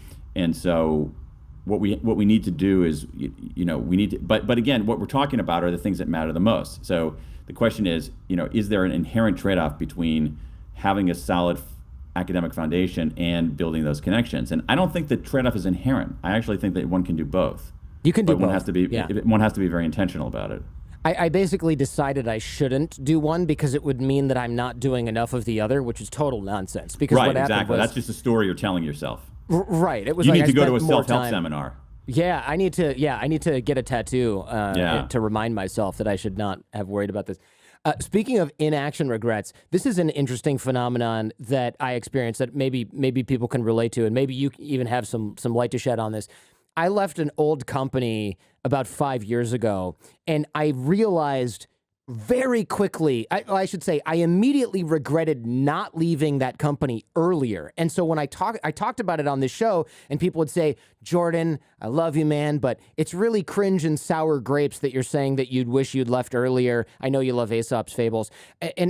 what we need to do is, we need to, but again, what we're talking about are the things that matter the most. So the question is there an inherent trade-off between having a solid academic foundation and building those connections? And I don't think the trade-off is inherent. I actually think that one can do both. You can do both. One has to be very intentional about it. I basically decided I shouldn't do one because it would mean that I'm not doing enough of the other, which is total nonsense. Because right, what happened exactly. was, that's just a story you're telling yourself. Right. It was you like need to go to a more self-help time. seminar. Yeah, I need to get a tattoo to remind myself that I should not have worried about this. Speaking of inaction regrets, this is an interesting phenomenon that I experienced that maybe people can relate to, and maybe you even have some light to shed on this. I left an old company about 5 years ago, and I realized very quickly, I should say, I immediately regretted not leaving that company earlier. And so when I talked about it on this show, and people would say, Jordan, I love you, man, but it's really cringe and sour grapes that you're saying that you'd wish you'd left earlier. I know you love Aesop's fables.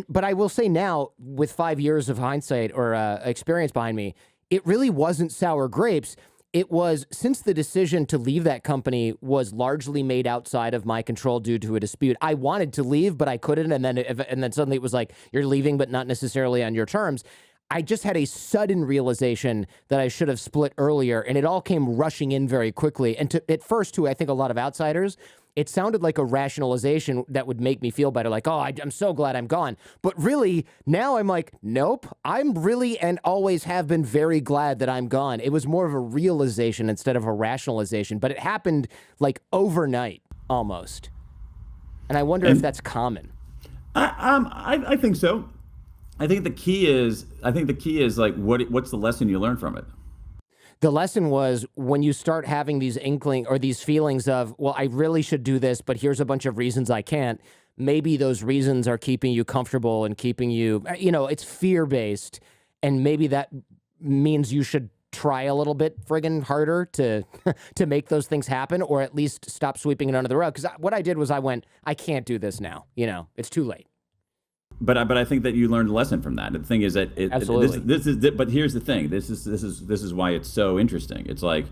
But I will say now, with 5 years of hindsight or experience behind me, it really wasn't sour grapes. It was, since the decision to leave that company was largely made outside of my control due to a dispute. I wanted to leave, but I couldn't, and then suddenly it was like, you're leaving, but not necessarily on your terms. I just had a sudden realization that I should have split earlier, and it all came rushing in very quickly. And at first, to I think a lot of outsiders, it sounded like a rationalization that would make me feel better, like, oh, I'm so glad I'm gone. But really, now I'm like, nope, I'm really and always have been very glad that I'm gone. It was more of a realization instead of a rationalization, but it happened like overnight almost. And I wonder if that's common. I think so. I think the key is like what's the lesson you learn from it? The lesson was when you start having these inkling or these feelings of, well, I really should do this, but here's a bunch of reasons I can't. Maybe those reasons are keeping you comfortable and keeping you, it's fear-based. And maybe that means you should try a little bit friggin' harder to to make those things happen, or at least stop sweeping it under the rug. Because what I did was I can't do this now. It's too late. But I think that you learned a lesson from that. The thing is that Absolutely. this is. But here's the thing. This is why it's so interesting. It's like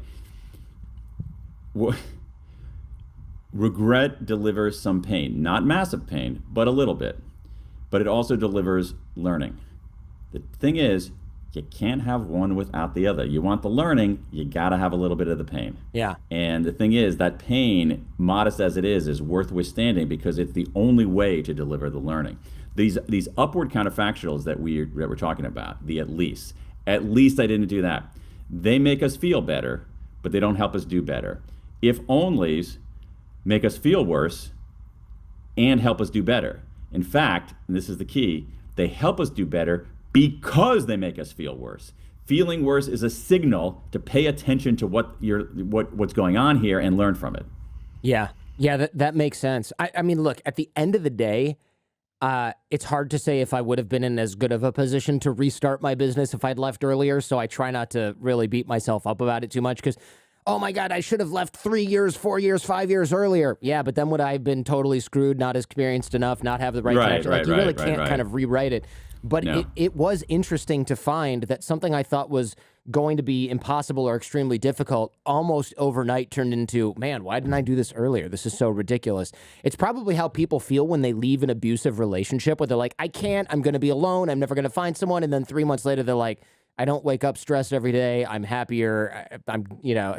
regret delivers some pain, not massive pain, but a little bit. But it also delivers learning. The thing is, you can't have one without the other. You want the learning, you got to have a little bit of the pain. Yeah. And the thing is, that pain, modest as it is worth withstanding because it's the only way to deliver the learning. These upward counterfactuals that we're talking about, the at least I didn't do that. They make us feel better, but they don't help us do better. If onlys make us feel worse and help us do better. In fact, and this is the key, they help us do better because they make us feel worse. Feeling worse is a signal to pay attention to what's going on here and learn from it. Yeah. That makes sense. I mean, look, at the end of the day, it's hard to say if I would have been in as good of a position to restart my business if I'd left earlier. So I try not to really beat myself up about it too much because, oh my God, I should have left 3 years, 4 years, 5 years earlier. Yeah, but then would I have been totally screwed, not experienced enough, not have the right connection? You really can't kind of rewrite it. But No. it was interesting to find that something I thought was going to be impossible or extremely difficult almost overnight turned into, man, why didn't I do this earlier? This is so ridiculous. It's probably how people feel when they leave an abusive relationship where they're like, I can't, I'm going to be alone, I'm never going to find someone. And then 3 months later, they're like, I don't wake up stressed every day. I'm happier.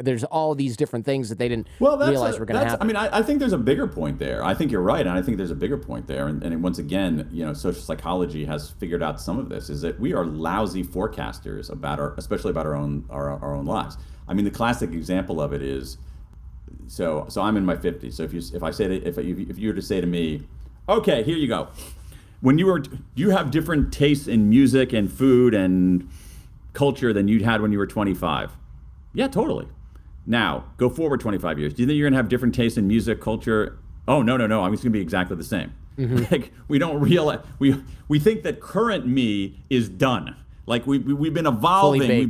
There's all these different things that they didn't realize were going to happen. I mean, I think there's a bigger point there. I think you're right, and I think there's a bigger point there. And once again, social psychology has figured out some of this. Is that we are lousy forecasters especially about our own lives. I mean, the classic example of it is, so I'm in my 50s. So if you were to say to me, okay, here you go. You have different tastes in music and food and culture than you'd had when you were 25. Yeah, totally. Now, go forward 25 years. Do you think you're going to have different tastes in music, culture? Oh, no. I'm just going to be exactly the same. Mm-hmm. Like, we don't realize, we think that current me is done. Like, we've been evolving. We've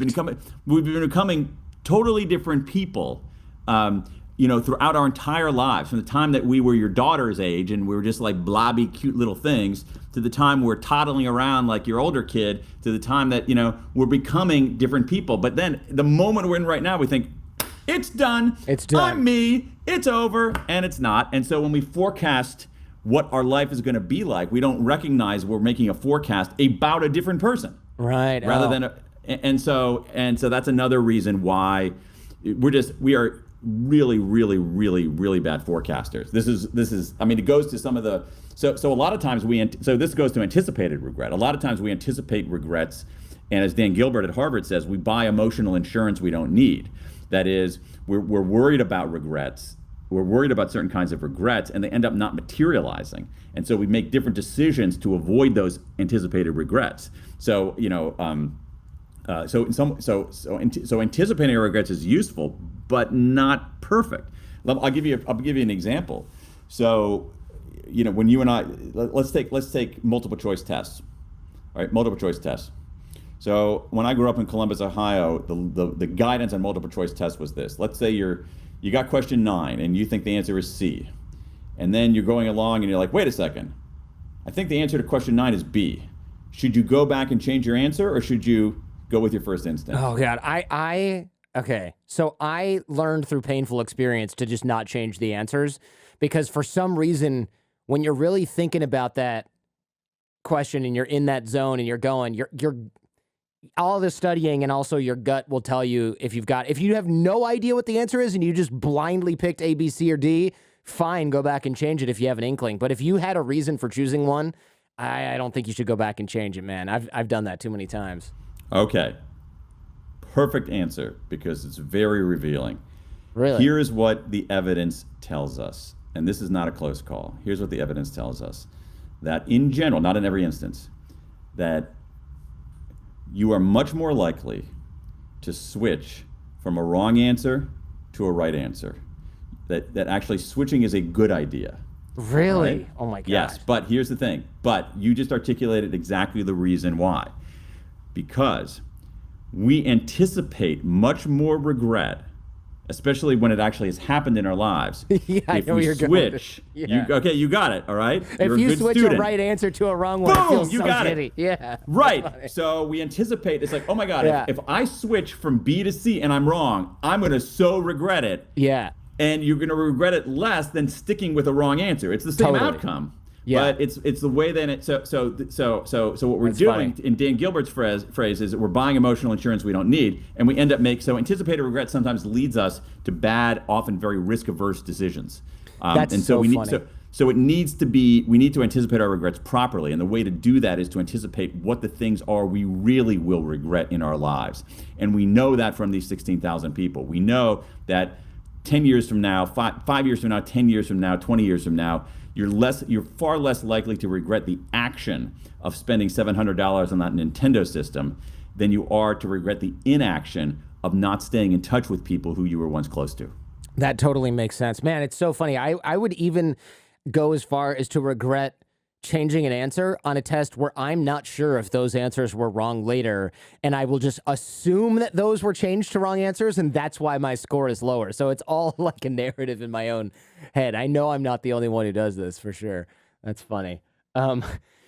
been becoming totally different people, throughout our entire lives. From the time that we were your daughter's age and we were just like blobby, cute little things, to the time we're toddling around like your older kid, to the time that, we're becoming different people. But then the moment we're in right now, we think, it's done. It's done. I'm me. It's over. And it's not. And so when we forecast what our life is going to be like, we don't recognize we're making a forecast about a different person. Right. Rather than and so that's another reason why we are really, really, really, really bad forecasters. This is. I mean, it goes to some of the. So a lot of times this goes to anticipated regret. A lot of times we anticipate regrets, and as Dan Gilbert at Harvard says, we buy emotional insurance we don't need. That is, we're worried about regrets. We're worried about certain kinds of regrets, and they end up not materializing. And so we make different decisions to avoid those anticipated regrets. So So anticipating regrets is useful, but not perfect. I'll give you an example. So, when you and I let's take multiple choice tests. All right, multiple choice tests. So when I grew up in Columbus, Ohio, the guidance on multiple choice tests was this. Let's say you got question 9 and you think the answer is C, and then you're going along and you're like, wait a second, I think the answer to question 9 is B. Should you go back and change your answer, or should you go with your first instinct? Oh God, okay. So I learned through painful experience to just not change the answers, because for some reason, when you're really thinking about that question and you're in that zone and you're all the studying and also your gut will tell you if you have no idea what the answer is and you just blindly picked A, B, C, or D, fine, go back and change it if you have an inkling. But if you had a reason for choosing one, I don't think you should go back and change it, man. I've done that too many times. Okay. Perfect answer, because it's very revealing. Really? Here's what the evidence tells us, and this is not a close call. Here's what the evidence tells us, that in general, not in every instance, that you are much more likely to switch from a wrong answer to a right answer. That actually switching is a good idea. Really? Right? Oh my gosh. Yes, but here's the thing. But you just articulated exactly the reason why. Because we anticipate much more regret, especially when it actually has happened in our lives. Yeah, I if know we you're switch, yeah. okay, you got it, all right? If you switch student. a right answer to a wrong one, Boom, it feels you so got shitty. it. Yeah. Right. So we anticipate, it's like, oh my God, Yeah. if I switch from B to C and I'm wrong, I'm going to so regret it. Yeah. And you're going to regret it less than sticking with a wrong answer. It's the same Totally. outcome. Yeah. But it's the way that it so what we're That's doing funny. in Dan Gilbert's phrase is that we're buying emotional insurance we don't need, and we end up anticipated regret sometimes leads us to bad, often very risk averse decisions. That's and so we funny. need so it needs to be, we need to anticipate our regrets properly, and the way to do that is to anticipate what the things are we really will regret in our lives. And we know that from these 16,000 people. We know that 10 years from now, 5 years from now, 10 years from now, 20 years from now, you're far less likely to regret the action of spending $700 on that Nintendo system than you are to regret the inaction of not staying in touch with people who you were once close to. That totally makes sense. Man, it's so funny. I would even go as far as to regret changing an answer on a test where I'm not sure if those answers were wrong later, and I will just assume that those were changed to wrong answers, and that's why my score is lower. So it's all like a narrative in my own head. I know I'm not the only one who does this, for sure. That's funny.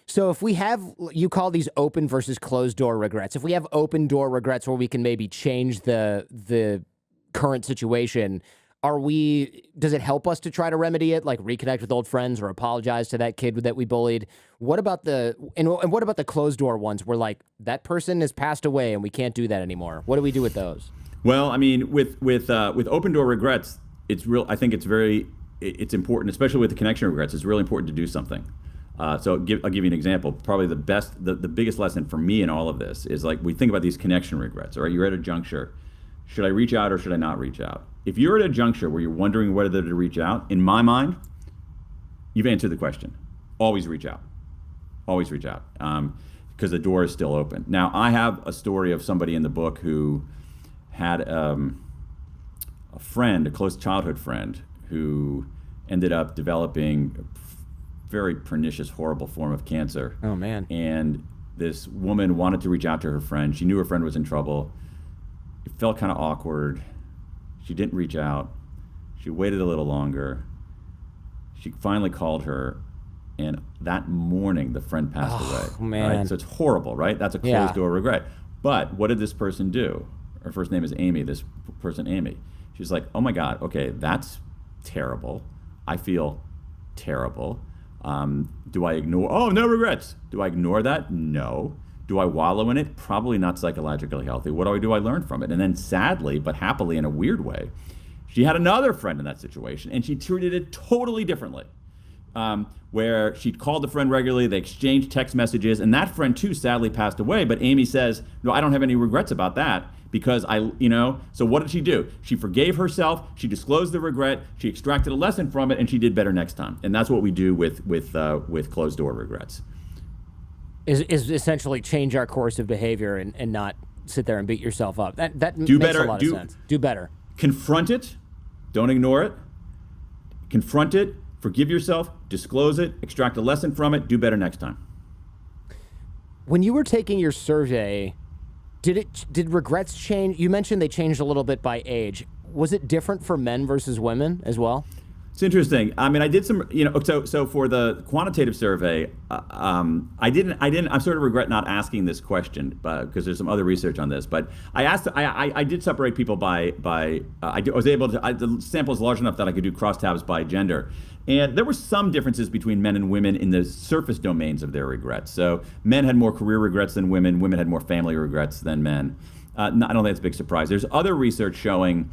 So if we have, you call these open versus closed door regrets. If we have open door regrets where we can maybe change the current situation, does it help us to try to remedy it, like reconnect with old friends or apologize to that kid that we bullied? What about what about the closed door ones where like that person has passed away and we can't do that anymore? What do we do with those? Well, I mean, with open door regrets, I think it's important, especially with the connection regrets. It's really important to do something. So I'll give you an example. Probably the biggest lesson for me in all of this is, like, we think about these connection regrets. All right, you're at a juncture. Should I reach out or should I not reach out? If you're at a juncture where you're wondering whether to reach out, in my mind, you've answered the question. Always reach out. Always reach out, because the door is still open. Now, I have a story of somebody in the book who had a friend, a close childhood friend, who ended up developing a very pernicious, horrible form of cancer. Oh, man. And this woman wanted to reach out to her friend. She knew her friend was in trouble. It felt kind of awkward. She didn't reach out. She waited a little longer. She finally called her, and that morning the friend passed away. Oh, man. Right? So it's horrible, right? That's a closed door regret. But what did this person do? Her first name is Amy, this person, Amy. She's like, oh my God, okay, that's terrible. I feel terrible. Do I ignore? Oh, no regrets. Do I ignore that? No. Do I wallow in it? Probably not psychologically healthy. What do I learn from it? And then sadly, but happily in a weird way, she had another friend in that situation, and she treated it totally differently. Where she'd called the friend regularly, they exchanged text messages, and that friend too sadly passed away. But Amy says, no, I don't have any regrets about that, because so what did she do? She forgave herself, she disclosed the regret, she extracted a lesson from it, and she did better next time. And that's what we do with closed door regrets. Is essentially change our course of behavior and not sit there and beat yourself up. That makes better, a lot of sense. Do better. Confront it. Don't ignore it. Confront it. Forgive yourself. Disclose it. Extract a lesson from it. Do better next time. When you were taking your survey, did regrets change? You mentioned they changed a little bit by age. Was it different for men versus women as well? It's interesting. I mean, I did some, so for the quantitative survey, I sort of regret not asking this question, because there's some other research on this, but I did separate people by I was able to, the sample is large enough that I could do crosstabs by gender. And there were some differences between men and women in the surface domains of their regrets. So men had more career regrets than women. Women had more family regrets than men. I don't think that's a big surprise. There's other research showing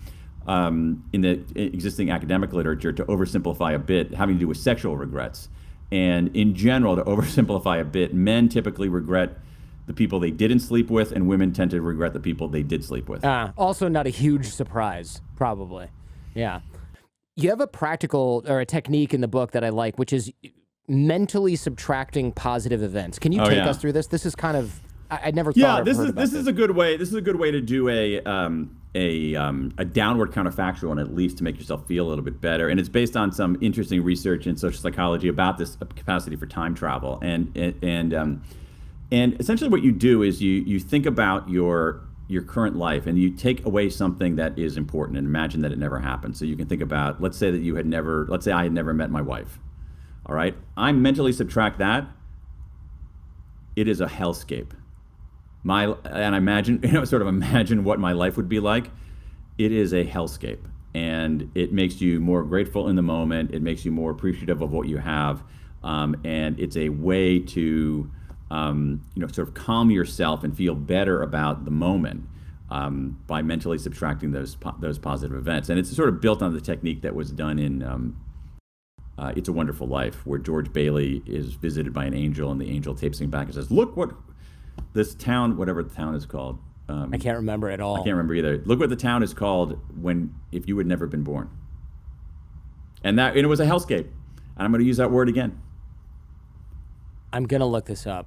in the existing academic literature, to oversimplify a bit, having to do with sexual regrets. And in general, to oversimplify a bit, men typically regret the people they didn't sleep with, and women tend to regret the people they did sleep with. Also not a huge surprise, probably. Yeah. You have a practical or a technique in the book that I like, which is mentally subtracting positive events. Can you take us through this? This is kind of, I never thought. Yeah, this is a good way. This is a good way to do a downward counterfactual, and at least to make yourself feel a little bit better. And it's based on some interesting research in social psychology about this capacity for time travel. And essentially, what you do is you think about your current life, and you take away something that is important and imagine that it never happened. So you can think about, let's say I had never met my wife. All right, I mentally subtract that. It is a hellscape. And I imagine, sort of imagine what my life would be like. It is a hellscape, and it makes you more grateful in the moment. It makes you more appreciative of what you have, and it's a way to sort of calm yourself and feel better about the moment by mentally subtracting those positive events. And it's sort of built on the technique that was done in It's a Wonderful Life, where George Bailey is visited by an angel, and the angel tapes him back and says, "Look what this town, whatever the town is called." I can't remember at all. I can't remember either. Look what the town is called if you had never been born. And it was a hellscape. And I'm going to use that word again. I'm going to look this up.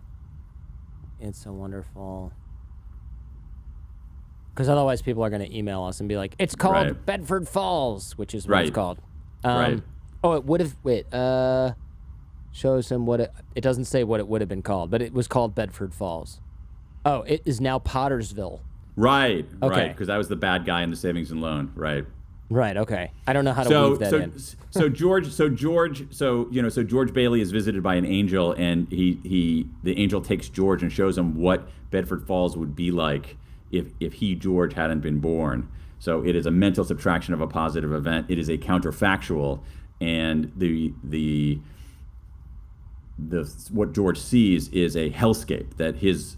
It's a Wonderful... Because otherwise people are going to email us and be like, it's called Bedford Falls, which is what it's called. Right. Oh, it would have... Wait, shows him what it doesn't say what it would have been called, but it was called Bedford Falls. Oh, it is now Pottersville. Right, okay. Right, because I was the bad guy in the savings and loan, right. Right, okay. I don't know how to weave that in. So George Bailey is visited by an angel, and the angel takes George and shows him what Bedford Falls would be like if he, George, hadn't been born. So it is a mental subtraction of a positive event. It is a counterfactual, and what George sees is a hellscape, that his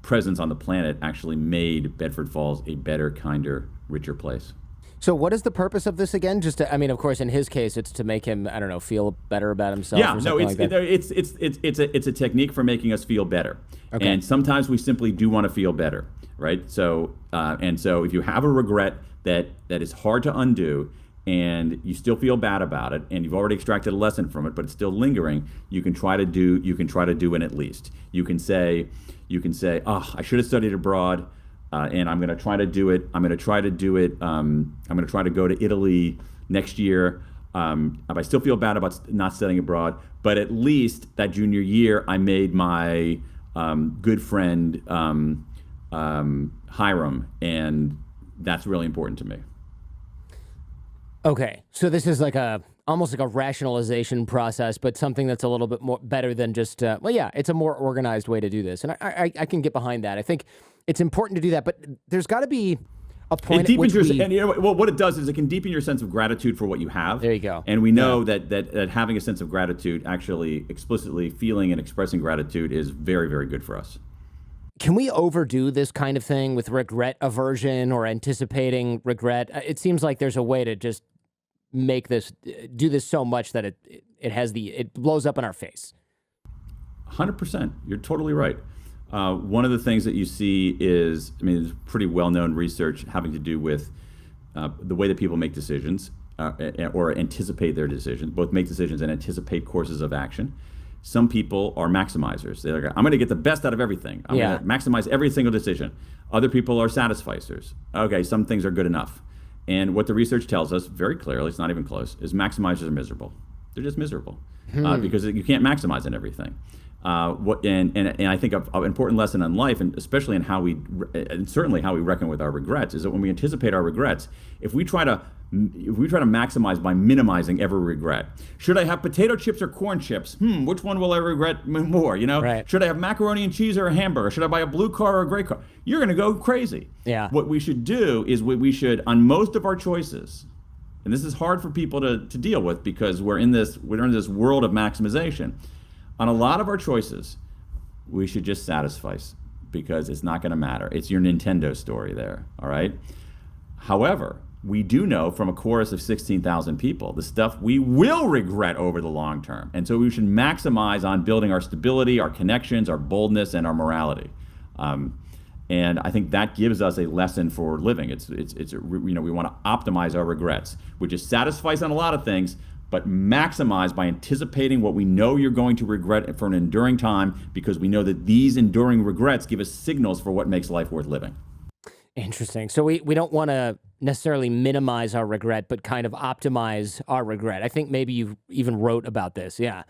presence on the planet actually made Bedford Falls a better, kinder, richer place. So what is the purpose of this again? Of course, in his case, it's to make him, feel better about himself. Yeah, it's a technique for making us feel better. Okay. And sometimes we simply do want to feel better, right? So if you have a regret that is hard to undo, and you still feel bad about it, and you've already extracted a lesson from it, but it's still lingering, you can try to do it at least. You can say, I should have studied abroad, and I'm going to try to do it. I'm going to try to go to Italy next year. If I still feel bad about not studying abroad, but at least that junior year, I made my good friend Hiram, and that's really important to me. Okay, so this is almost like a rationalization process, but something that's a little bit more better than just, it's a more organized way to do this. And I can get behind that. I think it's important to do that, but there's got to be a point at which what it does is it can deepen your sense of gratitude for what you have. There you go. And we know that having a sense of gratitude, actually explicitly feeling and expressing gratitude, is very, very good for us. Can we overdo this kind of thing with regret aversion or anticipating regret? It seems like there's a way to just do this so much that it blows up in our face. 100%. You're totally right. One of the things that you see is, there's pretty well-known research having to do with the way that people make decisions or anticipate their decisions, both make decisions and anticipate courses of action. Some people are maximizers. They're like, I'm going to get the best out of everything. I'm going to maximize every single decision. Other people are satisficers. Okay, some things are good enough. And what the research tells us very clearly, it's not even close, is maximizers are miserable. They're just miserable because you can't maximize in everything. And I think an important lesson in life, and especially in certainly how we reckon with our regrets, is that when we anticipate our regrets, if we try to maximize by minimizing every regret, should I have potato chips or corn chips? Which one will I regret more? Right. Should I have macaroni and cheese or a hamburger? Should I buy a blue car or a gray car? You're going to go crazy. Yeah. What we should do is we should, on most of our choices, and this is hard for people to deal with because we're in this world of maximization. On a lot of our choices, we should just satisfy because it's not going to matter. It's your Nintendo story there, all right? However, we do know from a chorus of 16,000 people the stuff we will regret over the long term. And so we should maximize on building our stability, our connections, our boldness, and our morality. And I think that gives us a lesson for living. We want to optimize our regrets, which is satisfice on a lot of things, but maximize by anticipating what we know you're going to regret for an enduring time, because we know that these enduring regrets give us signals for what makes life worth living. Interesting. So we don't want to necessarily minimize our regret, but kind of optimize our regret. I think maybe you even wrote about this. Yeah.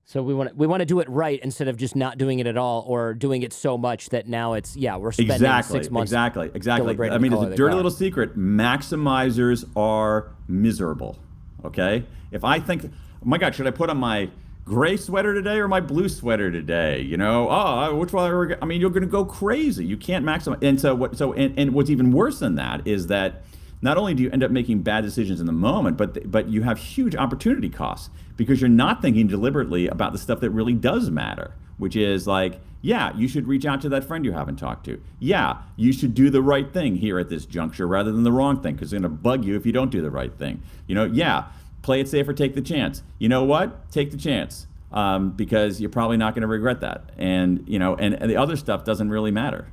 So we want to do it right instead of just not doing it at all, or doing it so much that now it's, we're spending 6 months. Exactly. deliberating I mean, to it's call a it dirty car. little secret. Maximizers are miserable. Okay? If I think, oh my God, should I put on my gray sweater today or my blue sweater today? Which one? I mean, you're going to go crazy. You can't maximize. And what's even worse than that is that not only do you end up making bad decisions in the moment, but you have huge opportunity costs because you're not thinking deliberately about the stuff that really does matter, which is like, you should reach out to that friend you haven't talked to. You should do the right thing here at this juncture rather than the wrong thing, because it's going to bug you if you don't do the right thing. Play it safe or take the chance. You know what? Take the chance, because you're probably not going to regret that. And the other stuff doesn't really matter.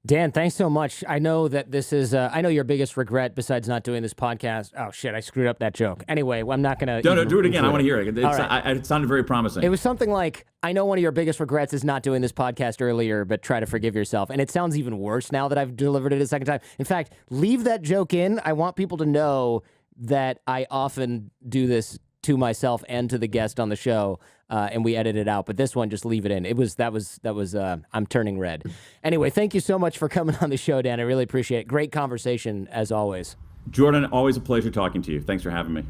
Dan, thanks so much. I know that this is, I know your biggest regret besides not doing this podcast. Oh, shit, I screwed up that joke. Anyway, I'm not going to. No, do it again. I want to hear it. Right. It sounded very promising. It was something like, I know one of your biggest regrets is not doing this podcast earlier, but try to forgive yourself. And it sounds even worse now that I've delivered it a second time. In fact, leave that joke in. I want people to know that I often do this to myself and to the guest on the show, and we edit it out. But this one, just leave it in. That was. I'm turning red. Anyway, thank you so much for coming on the show, Dan. I really appreciate it. Great conversation as always. Jordan, always a pleasure talking to you. Thanks for having me.